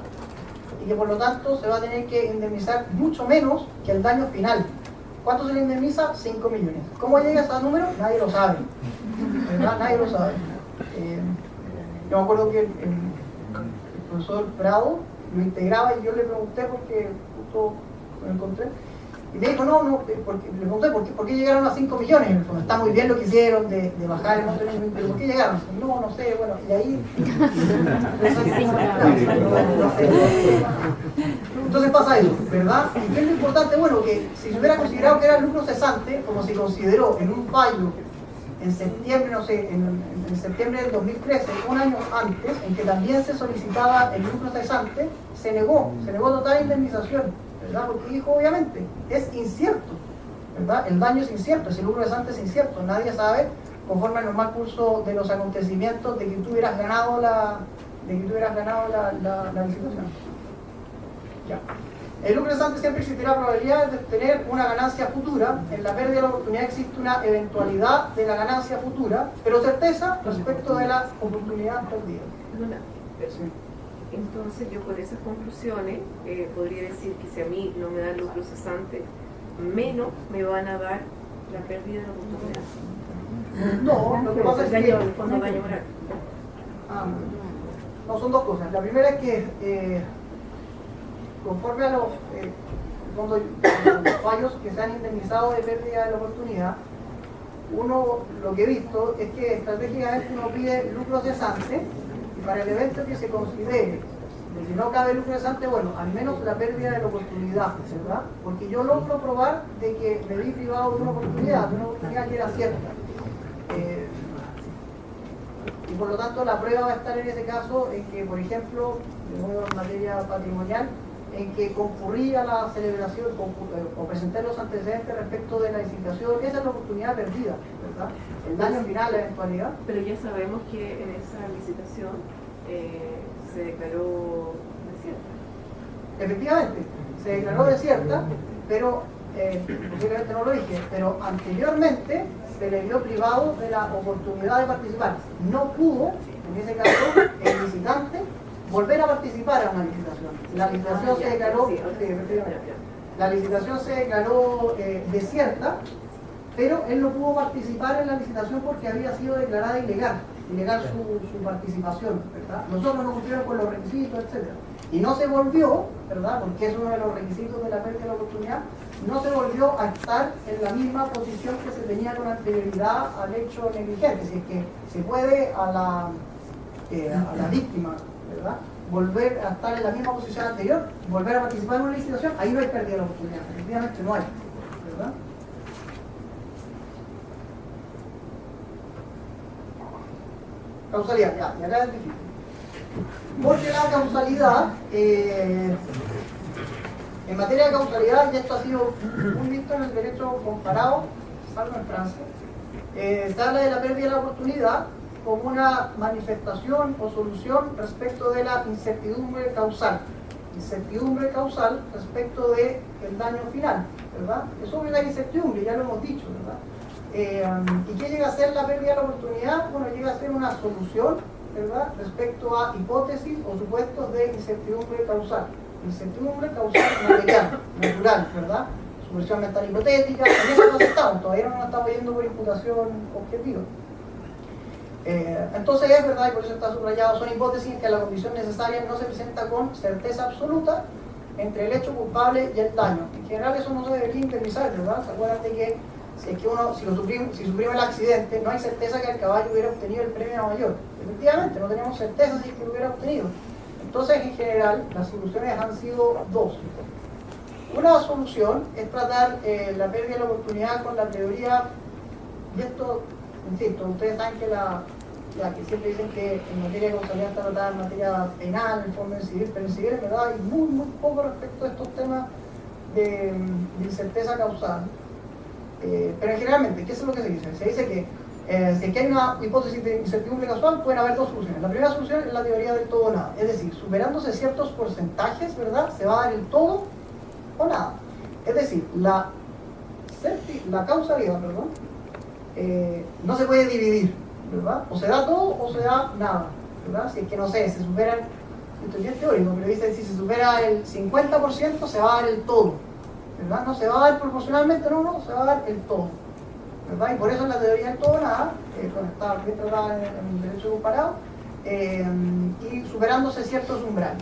y que por lo tanto se va a tener que indemnizar mucho menos que el daño final. ¿Cuánto se le indemniza? 5 millones. ¿Cómo llega a ese número? Nadie lo sabe. ¿Verdad? Nadie lo sabe. Yo me acuerdo que el profesor Prado lo integraba y yo le pregunté porque justo lo encontré. Y me dijo, no, porque, le pregunté ¿por qué llegaron a 5 millones? Está muy bien lo que hicieron de bajar el monto, pero ¿por qué llegaron? No sé, bueno, y ahí... Entonces pasa eso, ¿verdad? ¿Y qué es lo importante? Bueno, que si se hubiera considerado que era el lucro cesante, como se consideró en un fallo en septiembre, no sé, en septiembre del 2013, un año antes, en que también se solicitaba el lucro cesante, se negó total indemnización, ¿verdad? Porque dijo, obviamente, es incierto, ¿verdad? El daño es incierto, ese lucro cesante es incierto, nadie sabe, conforme al normal curso de los acontecimientos, de que tú hubieras ganado la licitación. Ya. El lucro cesante siempre existirá probabilidad de tener una ganancia futura. En la pérdida de la oportunidad existe una eventualidad de la ganancia futura, pero certeza respecto de la oportunidad perdida. Entonces yo por esas conclusiones podría decir que si a mí no me dan lucro cesante, menos me van a dar la pérdida de la oportunidad. No, lo que pasa es que... Fondo daño moral. No, son dos cosas. La primera es que conforme a los fallos que se han indemnizado de pérdida de la oportunidad, uno lo que he visto es que estratégicamente uno pide lucro cesante y para el evento que se considere, si no cabe lucro cesante, bueno, al menos la pérdida de la oportunidad, ¿verdad? Porque yo logro probar de que me vi privado de una oportunidad que era cierta. Y por lo tanto la prueba va a estar en ese caso en que, por ejemplo, de nuevo en materia patrimonial, en que concurrí a la celebración o presenté los antecedentes respecto de la licitación. Esa es la oportunidad perdida, ¿verdad? El daño final, la eventualidad. Pero ya sabemos que en esa licitación se declaró desierta. Efectivamente, se declaró desierta, pero posiblemente no lo dije, pero anteriormente se le vio privado de la oportunidad de participar. No pudo, en ese caso, el licitante volver a participar a una licitación. La licitación se declaró, la licitación se declaró desierta, pero él no pudo participar en la licitación porque había sido declarada ilegal su participación, ¿verdad? Nosotros no cumplieron con los requisitos, etc. Y no se volvió, ¿verdad? Porque es uno de los requisitos de la pérdida de la oportunidad, no se volvió a estar en la misma posición que se tenía con anterioridad al hecho negligente. Si es que se puede a la víctima, ¿verdad?, volver a estar en la misma posición anterior, volver a participar en una licitación, ahí no hay pérdida de la oportunidad, efectivamente no hay, ¿verdad? Causalidad, ya acá es difícil. Porque la causalidad, en materia de causalidad, y esto ha sido muy visto en el derecho comparado, salvo en Francia, se habla de la pérdida de la oportunidad como una manifestación o solución respecto de la incertidumbre causal. Incertidumbre causal respecto del daño final, ¿verdad? Es obvio la incertidumbre, ya lo hemos dicho, ¿verdad? ¿Y qué llega a ser la pérdida de la oportunidad? Bueno, llega a ser una solución, ¿verdad?, respecto a hipótesis o supuestos de incertidumbre causal. Incertidumbre causal material, natural, ¿verdad? Supresión mental hipotética, en eso no estamos, todavía no nos estamos yendo por imputación objetiva. Entonces es verdad, y por eso está subrayado, son hipótesis en que la condición necesaria no se presenta con certeza absoluta entre el hecho culpable y el daño. En general eso no se debería indemnizar, ¿verdad? ¿Se acuerdan de que si suprime el accidente, no hay certeza que el caballo hubiera obtenido el premio mayor? Efectivamente, no tenemos certeza si es que lo hubiera obtenido. Entonces, en general, las soluciones han sido dos. Una solución es tratar la pérdida de la oportunidad con la teoría, y esto, insisto, ustedes saben que que siempre dicen que en materia de causalidad está tratada en materia penal, en forma de civil, pero en civil, en verdad, hay muy poco respecto a estos temas de incerteza causal. Pero generalmente, ¿qué es lo que se dice? Se dice que si es que hay una hipótesis de incertidumbre causal, pueden haber dos soluciones. La primera solución es la teoría del todo o nada, es decir, superándose ciertos porcentajes, ¿verdad?, se va a dar el todo o nada. Es decir, la causalidad, perdón, no se puede dividir, ¿verdad? O se da todo o se da nada, ¿verdad? Si es que, no sé, se superan, esto es bien teórico, pero dice, si se supera el 50%, se va a dar el todo, ¿verdad? No se va a dar proporcionalmente, no, se va a dar el todo, ¿verdad? Y por eso en la teoría del todo nada, está bien tratada en el derecho comparado, y superándose ciertos umbrales.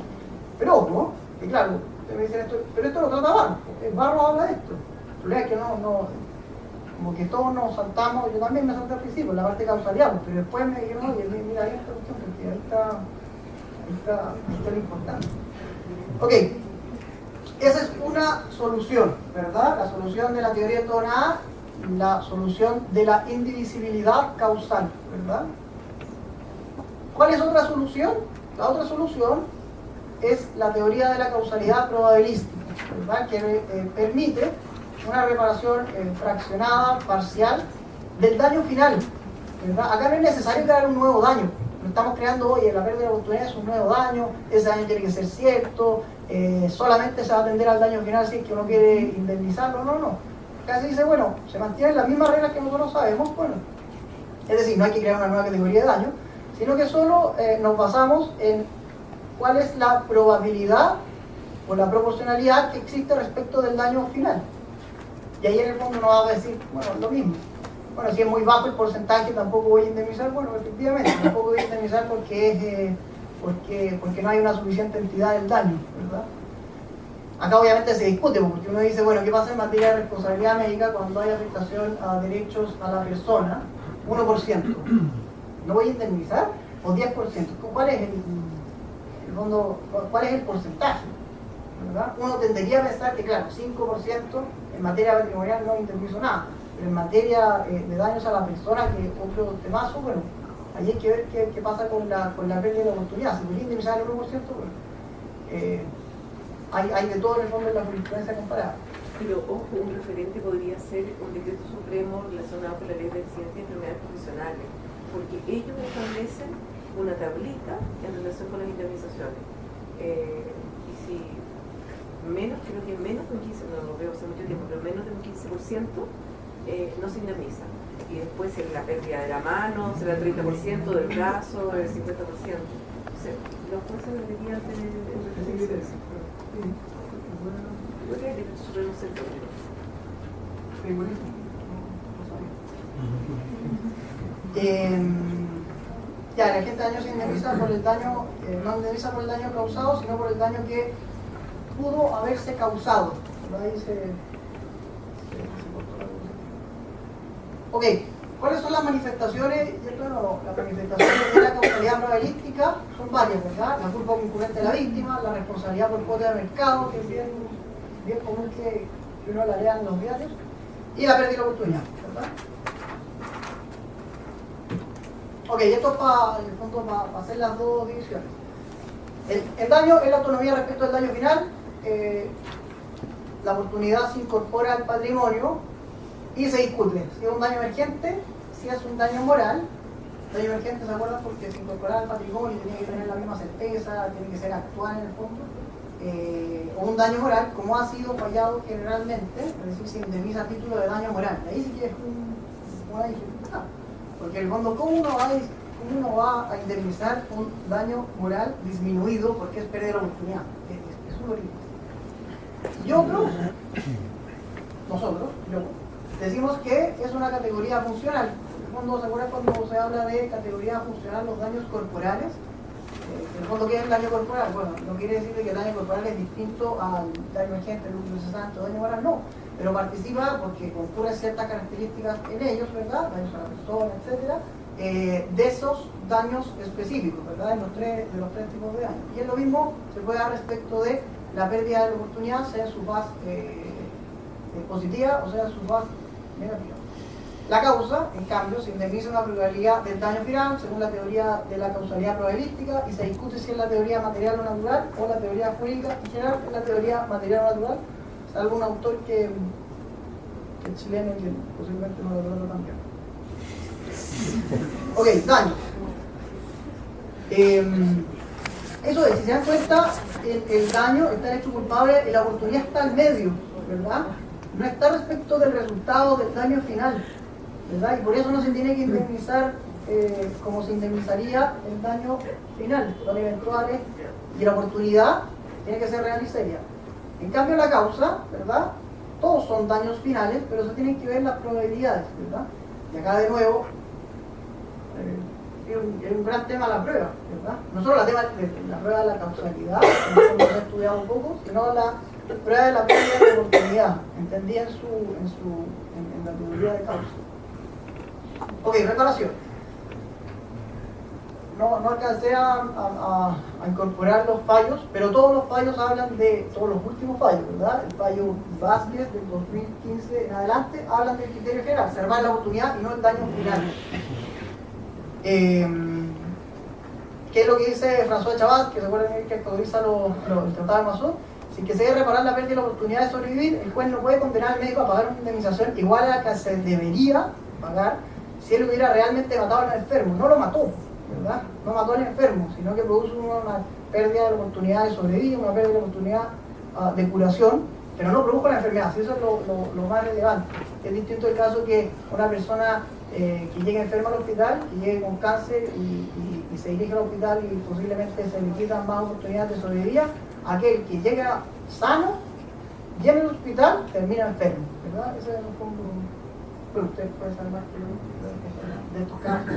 Pero ojo, que claro, ustedes me dicen esto, pero esto lo trata Barro, Barro habla de esto. El problema es que como que todos nos saltamos, yo también me salté al principio, la parte de causalidad, pero después me dijeron, oye, mira ahí esta cuestión, porque ahí está lo importante. Ok, esa es una solución, ¿verdad? La solución de la teoría de todo nada, la solución de la indivisibilidad causal, ¿verdad? ¿Cuál es otra solución? La otra solución es la teoría de la causalidad probabilística, ¿verdad?, que permite una reparación fraccionada, parcial, del daño final, ¿verdad? Acá no es necesario crear un nuevo daño, no estamos creando, oye, la pérdida de la oportunidad es un nuevo daño, ese daño tiene que ser cierto, solamente se va a atender al daño final si es que uno quiere indemnizarlo, no. Acá se dice, bueno, se mantienen las mismas reglas que nosotros sabemos, bueno, es decir, no hay que crear una nueva categoría de daño, sino que solo nos basamos en cuál es la probabilidad o la proporcionalidad que existe respecto del daño final. Y ahí en el fondo nos va a decir, bueno, lo mismo. Bueno, si es muy bajo el porcentaje, tampoco voy a indemnizar. Bueno, efectivamente, tampoco voy a indemnizar porque no hay una suficiente entidad del daño, ¿verdad? Acá obviamente se discute, porque uno dice, bueno, ¿qué pasa en materia de responsabilidad médica cuando hay afectación a derechos a la persona? 1%. ¿No voy a indemnizar? ¿O 10%? ¿Cuál es el fondo, cuál es el porcentaje? ¿Verdad? Uno tendería a pensar que, claro, 5% en materia patrimonial no indemnizo nada, pero en materia de daños a la persona, que es otro temazo, bueno, ahí hay que ver qué pasa con la pérdida de la oportunidad. Si voy a indemnizar el 1%, bueno, hay de todo en el fondo en la jurisprudencia comparada. Pero ojo, un referente podría ser un decreto supremo relacionado con la ley de accidentes y enfermedades profesionales, porque ellos establecen una tablita en relación con las indemnizaciones. Y si menos, creo que menos de un 15%, no lo veo hace mucho tiempo, pero menos de un 15% no se indemniza. Y después la pérdida de la mano será el 30%, del brazo, el 50%. O sea, los jueces deberían tener el referencia de eso. Yo creo que el decreto supremo es el problema. Ya, la gente daño se indemniza por el daño, no indemniza por el daño causado, sino por el daño que pudo haberse causado. Ahí Ok, ¿cuáles son las manifestaciones? Y esto no, las manifestaciones de la causalidad probabilística son varias, ¿verdad? La culpa concurrente de la víctima, la responsabilidad por cuota de mercado, que es bien común que uno la lea en los diarios, y la pérdida de la oportunidad, ¿verdad? Ok, esto es para hacer las dos divisiones. El daño es la autonomía respecto al daño final. La oportunidad se incorpora al patrimonio y se discute si es un daño emergente, si es un daño moral. Daño emergente, ¿se acuerdan? Porque se incorpora al patrimonio, tiene que tener la misma certeza, tiene que ser actual en el fondo. O un daño moral, como ha sido fallado generalmente, es decir, se indemniza a título de daño moral. Ahí sí que es una dificultad. Porque en el fondo, ¿cómo uno va a indemnizar un daño moral disminuido porque es perder la oportunidad? Es un origen. Nosotros, decimos que es una categoría funcional. En el fondo, ¿se acuerdan cuando se habla de categoría funcional los daños corporales? En el fondo, ¿qué es el daño corporal? Bueno, no quiere decir que el daño corporal es distinto al daño emergente, el lucro cesante o daño moral, no. Pero participa porque concurren ciertas características en ellos, ¿verdad? Daños a la persona, etcétera, de esos daños específicos, ¿verdad? De los tres tipos de daños. Y es lo mismo se puede dar respecto de la pérdida de la oportunidad, sea en su faz positiva o sea en su faz negativa. La causa, en cambio, se indemniza una probabilidad del daño final según la teoría de la causalidad probabilística y se discute si es la teoría material o natural o la teoría jurídica. En general es la teoría material o natural, salvo un autor que es chileno y que posiblemente no lo trata tan bien. Ok, daño. Eso es, si se dan cuenta, el daño está en hecho culpable y la oportunidad está al medio, ¿verdad? No está respecto del resultado del daño final, ¿verdad? Y por eso no se tiene que indemnizar como se indemnizaría el daño final, son eventuales, y la oportunidad tiene que ser real y seria. En cambio la causa, ¿verdad? Todos son daños finales, pero se tienen que ver las probabilidades, ¿verdad? Y acá de nuevo, es un gran tema la prueba, ¿verdad? No solo la prueba de la causalidad, que hemos estudiado un poco, sino la prueba de la pérdida de oportunidad, entendida en la teoría de causa. Ok, reparación. No alcancé a incorporar los fallos, pero todos los fallos hablan de, todos los últimos fallos, ¿verdad? El fallo Vázquez del 2015 en adelante hablan del criterio general, salvar la oportunidad y no el daño final. ¿Qué es lo que dice François Chabas, que se acuerdan que actualiza el Tratado de Mazón? Si que se debe reparar la pérdida de la oportunidad de sobrevivir, el juez no puede condenar al médico a pagar una indemnización igual a la que se debería pagar si él hubiera realmente matado al enfermo. No lo mató, ¿verdad? No mató al enfermo, sino que produjo una pérdida de la oportunidad de sobrevivir, una pérdida de la oportunidad de curación, pero no produjo la enfermedad. Eso es lo más relevante. Es distinto el caso que una persona que llegue enferma al hospital, que llegue con cáncer y se dirige al hospital y posiblemente se le quitan más oportunidades de sobrevivir, aquel que llega sano, llena el hospital, termina enfermo, ¿verdad? Ese es el fondo. Pero usted puede saber más que yo de estos casos.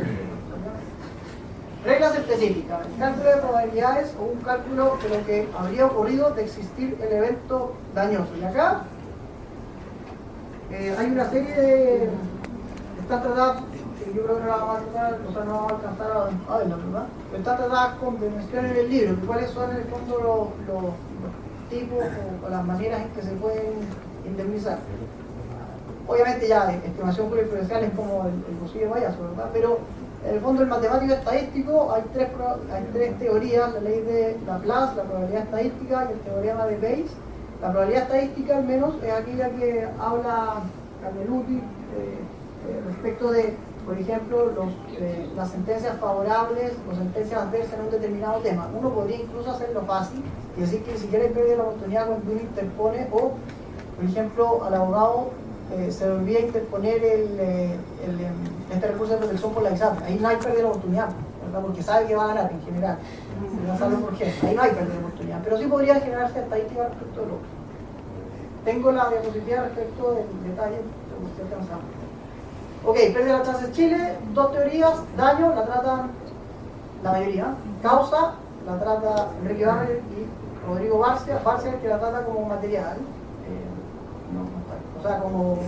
Reglas específicas, el cálculo de probabilidades o un cálculo de lo que habría ocurrido de existir el evento dañoso. Y acá hay una serie de... están tratadas, que yo creo que no la vamos a tratar, o sea, no vamos a alcanzar a verla, ¿verdad? Pero están tratadas con mencionar en el libro, que cuáles son en el fondo los tipos o las maneras en que se pueden indemnizar. Obviamente ya estimación jurisprudencial es como el bolsillo de payaso, ¿verdad? Pero en el fondo el matemático estadístico hay tres teorías, la ley de Laplace, la probabilidad estadística y el teorema de Bayes. La probabilidad estadística al menos es aquella que habla Carneluti respecto de, por ejemplo, las sentencias favorables o sentencias adversas en un determinado tema. Uno podría incluso hacerlo fácil y decir que si quiere perder la oportunidad cuando uno interpone o, por ejemplo, al abogado se le olvida interponer este recurso de protección por la ISAPRE. Ahí no hay pérdida de oportunidad, ¿verdad? Porque sabe que va a ganar en general. No sabe por qué. Ahí no hay pérdida de oportunidad. Pero sí podría generarse estadística respecto del otro. Tengo la diapositiva respecto del detalle que usted alcanzaba. Ok, pérdida de las chances Chile, dos teorías. Daño la tratan la mayoría. Causa la trata Enrique Barrer y Rodrigo Barcia. Barcia que la trata como material. O sea, como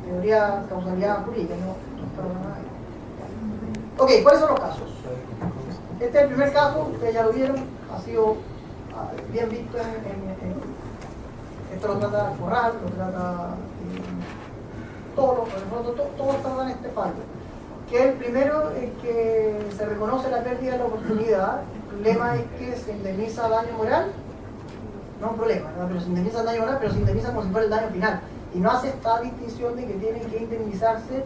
teoría causalidad jurídica, no está nada ahí. Ok, ¿cuáles son los casos? Este es el primer caso, ustedes ya lo vieron, ha sido bien visto esto lo trata Corral, lo trata todos tratan este fallo. Que es el primero en que se reconoce la pérdida de la oportunidad. El problema es que se indemniza daño moral. No es un problema, ¿verdad? Pero se indemniza daño moral, pero se indemniza como si fuera el daño final. Y no hace esta distinción de que tienen que indemnizarse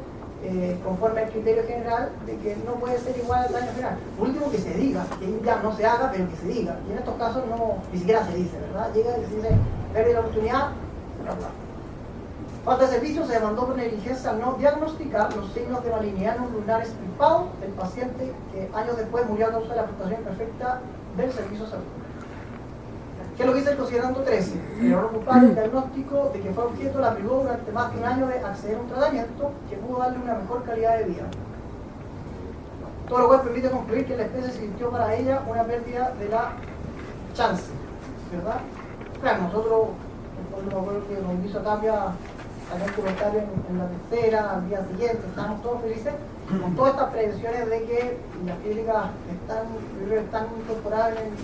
conforme al criterio general de que no puede ser igual al daño final. Por último, que se diga, que ya no se haga, pero que se diga. Y en estos casos no, ni siquiera se dice, ¿verdad? Llega y se dice, pérdida la oportunidad, bla, bla. Falta de servicio, se demandó por negligencia al no diagnosticar los signos de malignidad en un lunar extirpado del paciente que años después murió a causa de la prestación imperfecta del servicio de salud. ¿Qué es lo que dice el considerando 13? El error culpable, el diagnóstico de que fue objeto la privó durante más de un año de acceder a un tratamiento que pudo darle una mejor calidad de vida. Todo lo cual permite concluir que la especie sintió para ella una pérdida de la chance, ¿verdad? Claro, nosotros, me acuerdo que Mauricio Tapia sacó un comentario en la tercera, al día siguiente, estamos todos felices con todas estas prevenciones de que las clínicas están incorporadas en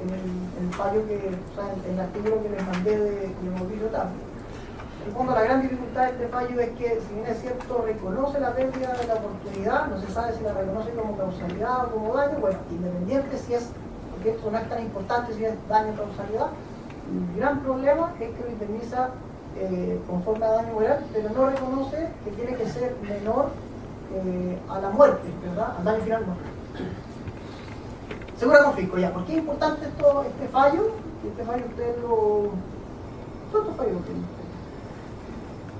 el fallo en el artículo que les mandé de Mauricio Tapia. En el fondo, la gran dificultad de este fallo es que, si bien es cierto, reconoce la pérdida de la oportunidad, no se sabe si la reconoce como causalidad o como daño. Bueno, independiente si es, porque esto no es tan importante si es daño o causalidad, el gran problema es que lo indemniza conforme a daño moral, pero no reconoce que tiene que ser menor a la muerte, ¿verdad? Al daño final no. Segura confisco, ya. ¿Por qué es importante este fallo? Este fallo ustedes lo... ¿Son estos fallos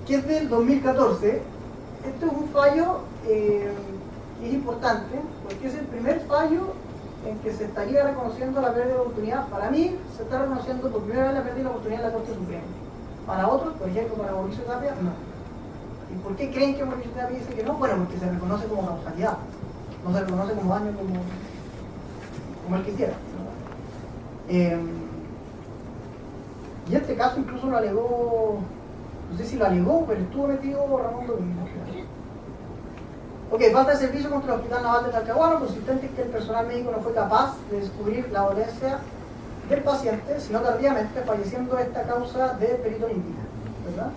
que es del 2014? Este es un fallo que es importante porque es el primer fallo en que se estaría reconociendo la pérdida de oportunidad. Para mí, se está reconociendo por primera vez la pérdida de la oportunidad en la Corte Suprema. Para otros, por ejemplo, para Mauricio Tapia, no. ¿Y por qué creen que Mauricio Tapia dice que no? Bueno, porque se reconoce como causalidad, no se reconoce como daño como él quisiera, ¿verdad? Y este caso incluso lo alegó, no sé si lo alegó, pero estuvo metido Ramón Domingo. Ok, falta de servicio contra el Hospital Naval de Talcahuano, consistente en que el personal médico no fue capaz de descubrir la dolencia del paciente, sino tardíamente, falleciendo esta causa de peritonitis, ¿verdad?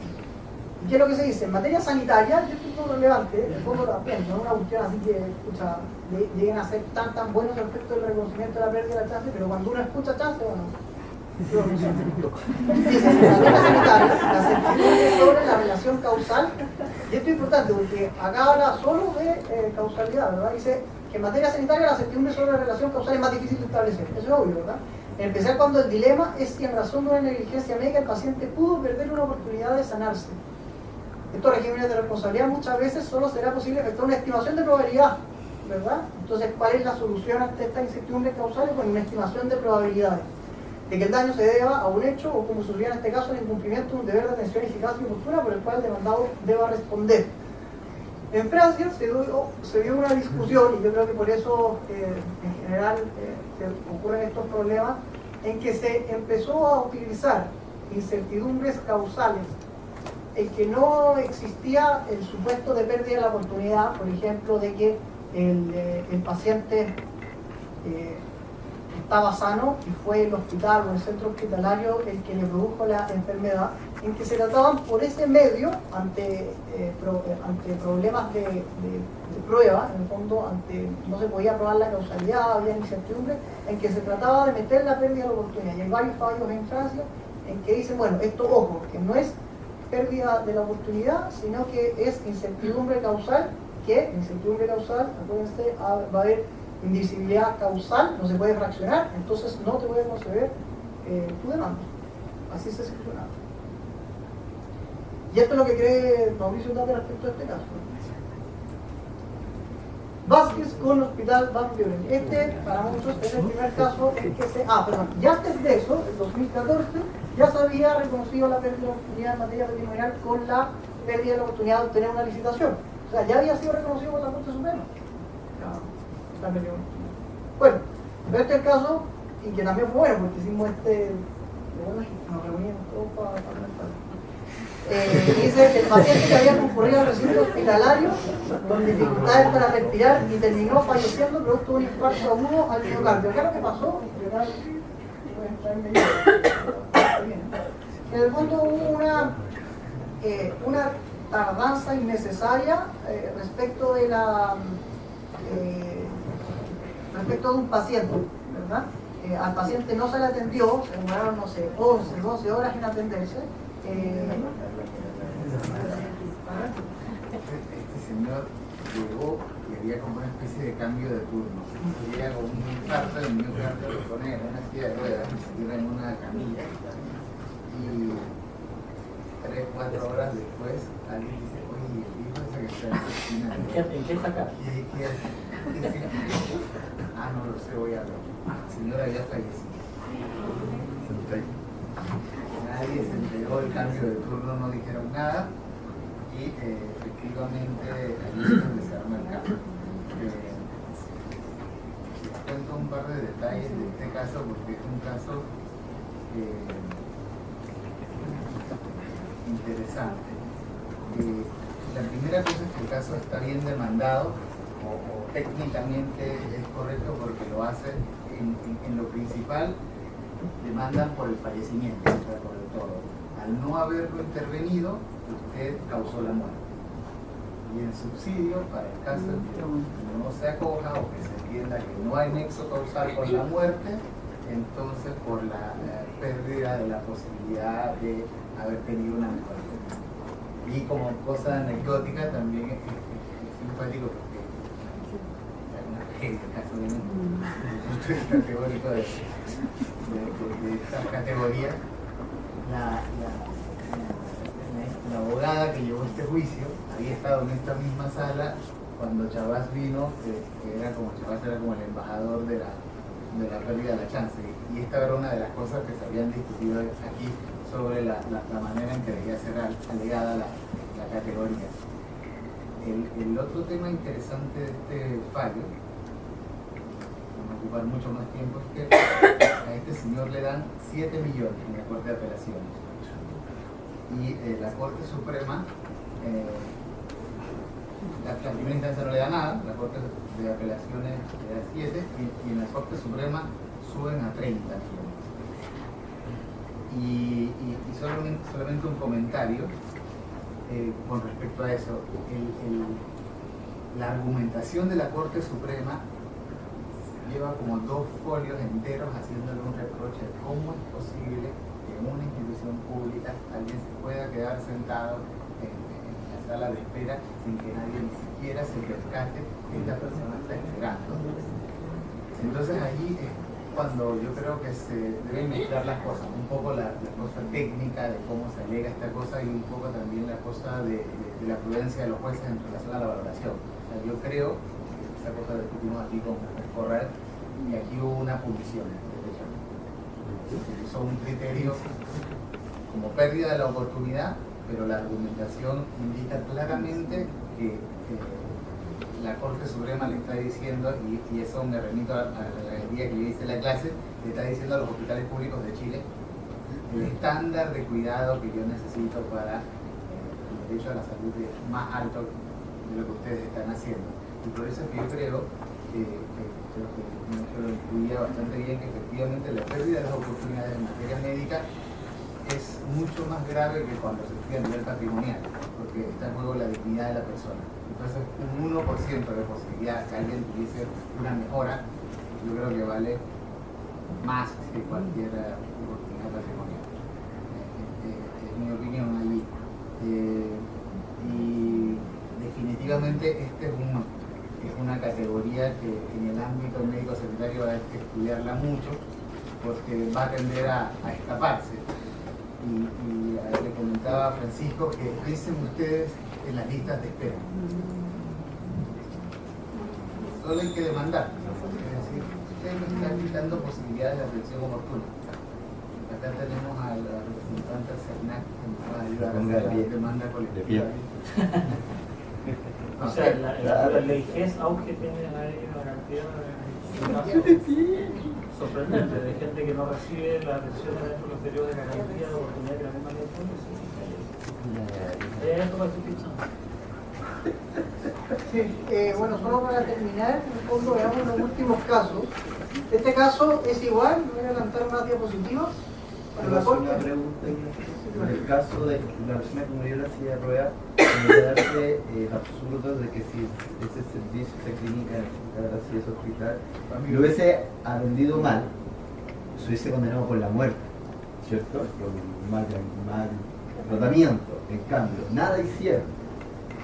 ¿Y qué es lo que se dice? En materia sanitaria, yo estoy muy relevante, el fondo también, no es una cuestión así que, escucha, lleguen a ser tan buenos respecto del reconocimiento de la pérdida de la chance, pero cuando uno escucha chance, bueno, dice, en materia sanitaria, la certidumbre sobre la relación causal, y esto es importante porque acá habla solo de causalidad, ¿verdad? Dice que en materia sanitaria la certidumbre sobre la relación causal es más difícil de establecer, eso es obvio, ¿verdad? En especial cuando el dilema es si en razón de una negligencia médica el paciente pudo perder una oportunidad de sanarse. Estos regímenes de responsabilidad muchas veces solo será posible efectuar una estimación de probabilidad, ¿verdad? Entonces, ¿cuál es la solución ante esta incertidumbre causal? Pues una estimación de probabilidades de que el daño se deba a un hecho o, como sucedió en este caso, el incumplimiento de un deber de atención eficaz y oportuna por el cual el demandado deba responder. En Francia se dio una discusión, y yo creo que por eso en general se ocurren estos problemas, en que se empezó a utilizar incertidumbres causales en que no existía el supuesto de pérdida de la oportunidad, por ejemplo, de que el paciente estaba sano y fue el hospital o el centro hospitalario el que le produjo la enfermedad, en que se trataban por ese medio ante problemas de prueba, en el fondo no se podía probar la causalidad, había incertidumbre, en que se trataba de meter la pérdida de la oportunidad. Y hay varios fallos en Francia en que dicen, bueno, esto, ojo, que no es pérdida de la oportunidad, sino que es incertidumbre causal, acuérdense, va a haber indivisibilidad causal, no se puede fraccionar, entonces no te voy a conceder tu demanda. Así se seccionaba. Y esto es lo que cree Mauricio Tapia respecto a este caso. Vázquez con Hospital Van Buren. Este, para muchos, es el primer caso en que ya antes de eso, en 2014, ya se había reconocido la pérdida de la oportunidad en materia patrimonial con la pérdida de la oportunidad de obtener una licitación. O sea, ya había sido reconocido por la Corte Suprema. Bueno, pero este es el caso, y que también fue bueno, porque hicimos nos reunimos todos para dice que el paciente que había concurrido al recinto hospitalario con dificultades para respirar y terminó falleciendo producto de un infarto agudo al miocardio. ¿Qué es lo que pasó? En el fondo hubo una tardanza innecesaria respecto de un paciente, ¿verdad? Al paciente no se le atendió, se demoraron, no sé, 11, 12 horas en atenderse. Este señor llegó y había como una especie de cambio de turno. Llega con un infarto del miocardio, lo pone en una silla de ruedas, se tira en una camilla y 3-4 horas después alguien dice, oye, el hijo ese que está en la esquina. ¿En qué saca? No lo sé, voy a ver. El señor había fallecido. Nadie se enteró del cambio de turno, no dijeron nada y efectivamente ahí es donde se arma el cambio. Les cuento un par de detalles de este caso porque es un caso interesante. La primera cosa es que el caso está bien demandado o técnicamente es correcto porque lo hace en lo principal, demandan por el fallecimiento, o sea, por el todo. Al no haberlo intervenido, usted causó la muerte. Y el subsidio, para el caso de que no se acoja o que se entienda que no hay nexo causal con la muerte, entonces por la pérdida de la posibilidad de haber tenido una mejor vida. Y como cosa anecdótica también es simpático porque hay una caso de un categórico de estas categorías. La abogada que llevó este juicio había estado en esta misma sala cuando Chavás vino, que era como Chavás era como el embajador de la pérdida de la chance, y esta era una de las cosas que se habían discutido aquí sobre la manera en que debía ser alegada la categoría. El otro tema interesante de este fallo, no ocupar mucho más tiempo, es que a este señor le dan 7 millones en la Corte de Apelaciones y la Corte Suprema, la primera instancia no le da nada, la Corte de Apelaciones le da 7 y en la Corte Suprema suben a 30 millones. Y solamente un comentario con respecto a eso. La argumentación de la Corte Suprema lleva como 2 folios enteros haciéndole un reproche de cómo es posible que en una institución pública alguien se pueda quedar sentado en la sala de espera sin que nadie ni siquiera se percate que esta persona está esperando. Entonces allí es cuando yo creo que se deben mezclar las cosas, un poco la cosa técnica de cómo se alega esta cosa y un poco también la cosa de la prudencia de los jueces en relación a la valoración. O sea, yo creo esa cosa discutimos aquí con Corral y aquí hubo una punición, se usó un criterio como pérdida de la oportunidad, pero la argumentación indica claramente que la Corte Suprema le está diciendo, y eso me remito al día que yo hice la clase, le está diciendo a los hospitales públicos de Chile el estándar de cuidado que yo necesito para el derecho a la salud es más alto de lo que ustedes están haciendo. Y por eso es que yo creo que lo incluía bastante bien, que efectivamente la pérdida de las oportunidades en materia médica es mucho más grave que cuando se estudia a nivel patrimonial, porque está en juego la dignidad de la persona. Entonces, un 1% de posibilidad que alguien tuviese una mejora, yo creo que vale más que cualquier oportunidad patrimonial. Es mi opinión allí. Y definitivamente esta es una categoría que en el ámbito médico sanitario va a haber que estudiarla mucho, porque va a tender a escaparse. Y le comentaba a Francisco que piensen ustedes en las listas de espera. Solo hay que demandar. Es decir, ustedes nos están quitando posibilidades de atención oportuna. Acá tenemos a la representante Cernac que nos va a ayudar a hacer la demanda colectiva. O sea, la ley GES, aunque tiene una cantidad de sorprendente de gente que no recibe la atención dentro de los periodos de garantía de oportunidad que la misma ley pone. Esto va a Sí, bueno, solo para terminar, en el fondo veamos los últimos casos. Este caso es igual, voy a adelantar unas diapositivas. Para la una pregunta. En el caso de la persona que murió en la silla de ruedas, podría darse el absurdo de que si ese servicio, esa clínica, si ese hospital, lo hubiese atendido mal, se hubiese condenado por la muerte, ¿cierto? Por mal tratamiento. En cambio, nada hicieron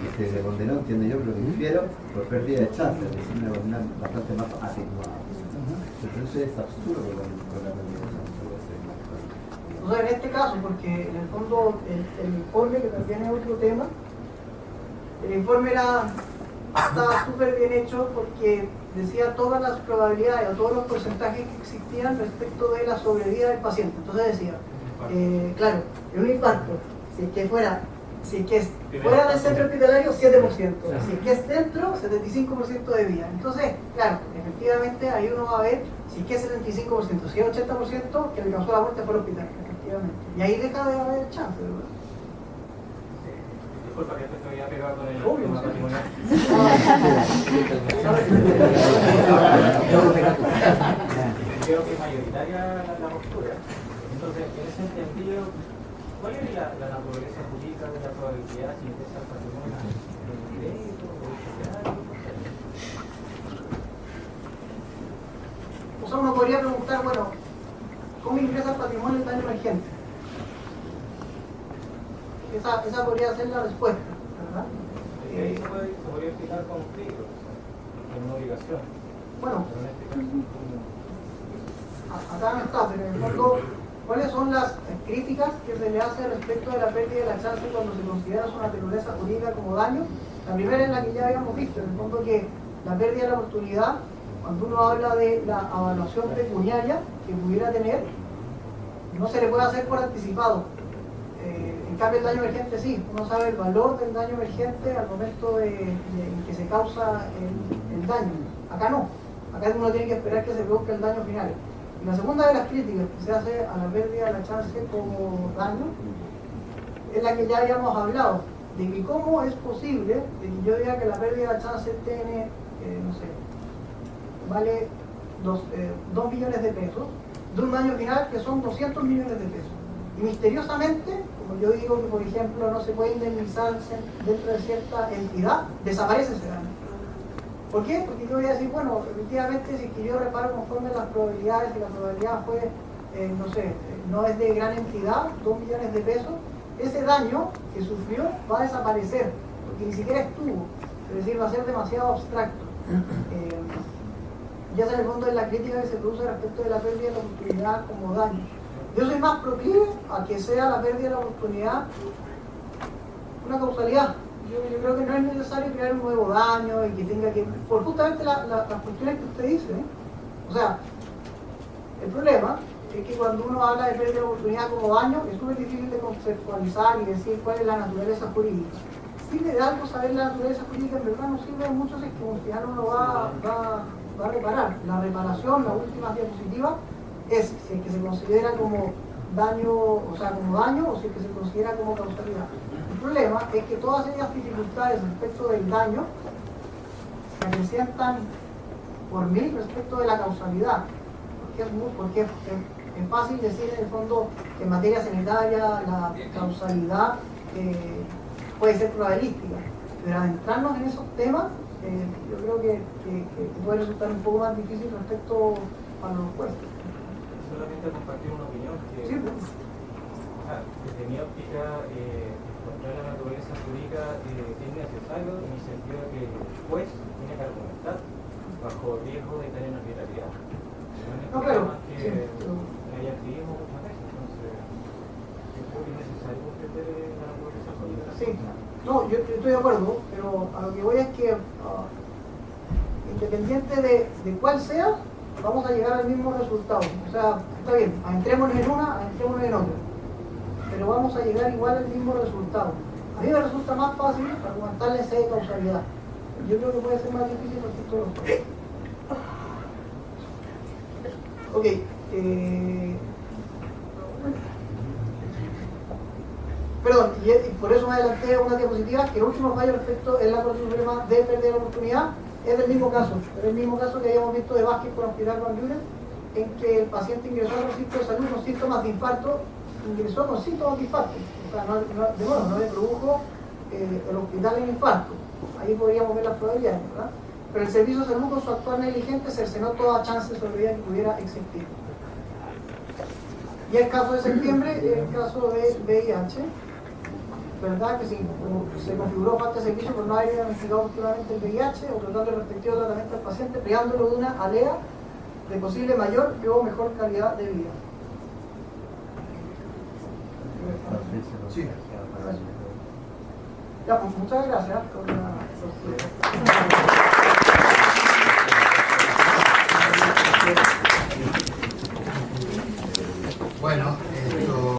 y se le condenó, entiendo yo, pero que hicieron por pérdida de chance, es decir, una condena bastante más atenuada. Entonces es absurdo con la penalización. O sea, en este caso, porque en el fondo el informe, que también es otro tema, el informe estaba súper bien hecho porque decía todas las probabilidades o todos los porcentajes que existían respecto de la sobrevida del paciente. Entonces decía, claro, en un infarto, si es que fuera del centro hospitalario, 7%, si es que es dentro, 75% de vida. Entonces, claro, efectivamente ahí uno va a ver si es que es 75%, si es 80%, que le causó la muerte por hospital, efectivamente. Y ahí deja de haber chance, ¿verdad? Disculpa que te había pegado con el Obvio, tema sí. patrimonial. Creo que es mayoritaria la postura. Entonces, en ese sentido, ¿cuál es la naturaleza jurídica de la probabilidad si ingresa al patrimonio de crédito o hipotecario? O sea, uno podría preguntar, bueno, ¿cómo ingresa al patrimonio el daño emergente? Esa podría ser la respuesta, ¿verdad? Y ahí se podría explicar con crédito, con una obligación. Bueno, Pero en este caso, acá no está, pero en el fondo, ¿cuáles son las críticas que se le hace respecto de la pérdida de la chance cuando se considera su naturaleza jurídica como daño? La primera es la que ya habíamos visto, en el fondo que la pérdida de la oportunidad, cuando uno habla de la evaluación pecuniaria que pudiera tener, no se le puede hacer por anticipado. En cambio el daño emergente sí, uno sabe el valor del daño emergente al momento en que se causa el daño. Acá no, acá uno tiene que esperar que se produzca el daño final. Y la segunda de las críticas que se hace a la pérdida de la chance como daño es la que ya habíamos hablado, de que cómo es posible de que yo diga que la pérdida de la chance tiene, no sé, vale 2 millones de pesos, de un daño final que son 200 millones de pesos. Y misteriosamente, como yo digo que por ejemplo no se puede indemnizar dentro de cierta entidad, desaparece ese daño. ¿Por qué? Porque yo voy a decir, bueno, efectivamente si es que yo reparo conforme las probabilidades y la probabilidad fue, no sé, no es de gran entidad, 2 millones de pesos, ese daño que sufrió va a desaparecer, porque ni siquiera estuvo, es decir, va a ser demasiado abstracto. Ya en el fondo es la crítica que se produce respecto de la pérdida de la oportunidad como daño. Yo soy más proclive a que sea la pérdida de la oportunidad una causalidad. Yo creo que no es necesario crear un nuevo daño y que tenga que... por justamente las cuestiones que usted dice, ¿eh? O sea, el problema es que cuando uno habla de pérdida de oportunidad como daño, es súper difícil de conceptualizar y decir cuál es la naturaleza jurídica. sirve de algo saber la naturaleza jurídica, en verdad no sirve de mucho si es que un ciudadano no va a reparar. La reparación, la última diapositiva, es si es que se considera como daño, o sea, como daño, o si es que se considera como causalidad. El problema es que todas esas dificultades respecto del daño se acrecientan por 1000 respecto de la causalidad, porque es fácil decir en el fondo que en materia sanitaria la causalidad puede ser probabilística, pero adentrarnos en esos temas yo creo que puede resultar un poco más difícil respecto a los jueces. Solamente compartir una opinión que, Sí, pues. desde mi óptica, encontrar la naturaleza jurídica es necesario en el sentido de que el juez tiene que argumentar bajo riesgo de tener arbitrariedad. No, claro. Que Sí, pero... hay activismo muchas veces, entonces yo creo que es necesario entender la naturaleza jurídica. Sí, no, yo estoy de acuerdo, pero a lo que voy es que independiente de cuál sea, vamos a llegar al mismo resultado. O sea, está bien, adentrémonos en una, adentrémonos en otra, pero vamos a llegar igual al mismo resultado. A mí me resulta más fácil argumentarle esa causalidad. Yo creo que puede ser más difícil respecto a los dos. Ok. Perdón, y por eso me adelanté a una diapositiva, que el último fallo respecto en la Corte Suprema de pérdida de la oportunidad es del mismo caso, es el mismo caso que habíamos visto de Vázquez con Hospital Van Buren, en que el paciente ingresó al recinto de salud con síntomas de infarto, ingresó con síntomas de infarto, o sea, no le produjo el hospital en infarto, ahí podríamos ver las probabilidades, ¿verdad? Pero el servicio de salud con su actual negligente cercenó toda chance de sobrevida que pudiera existir. Y el caso de septiembre, el caso del VIH, ¿verdad? Que se configuró falta de servicio por no haber diagnosticado oportunamente el VIH o tratarle respectivo tratamiento al paciente, privándolo de una alea de posible mayor o mejor calidad de vida. Sí. Ya, pues muchas gracias por la...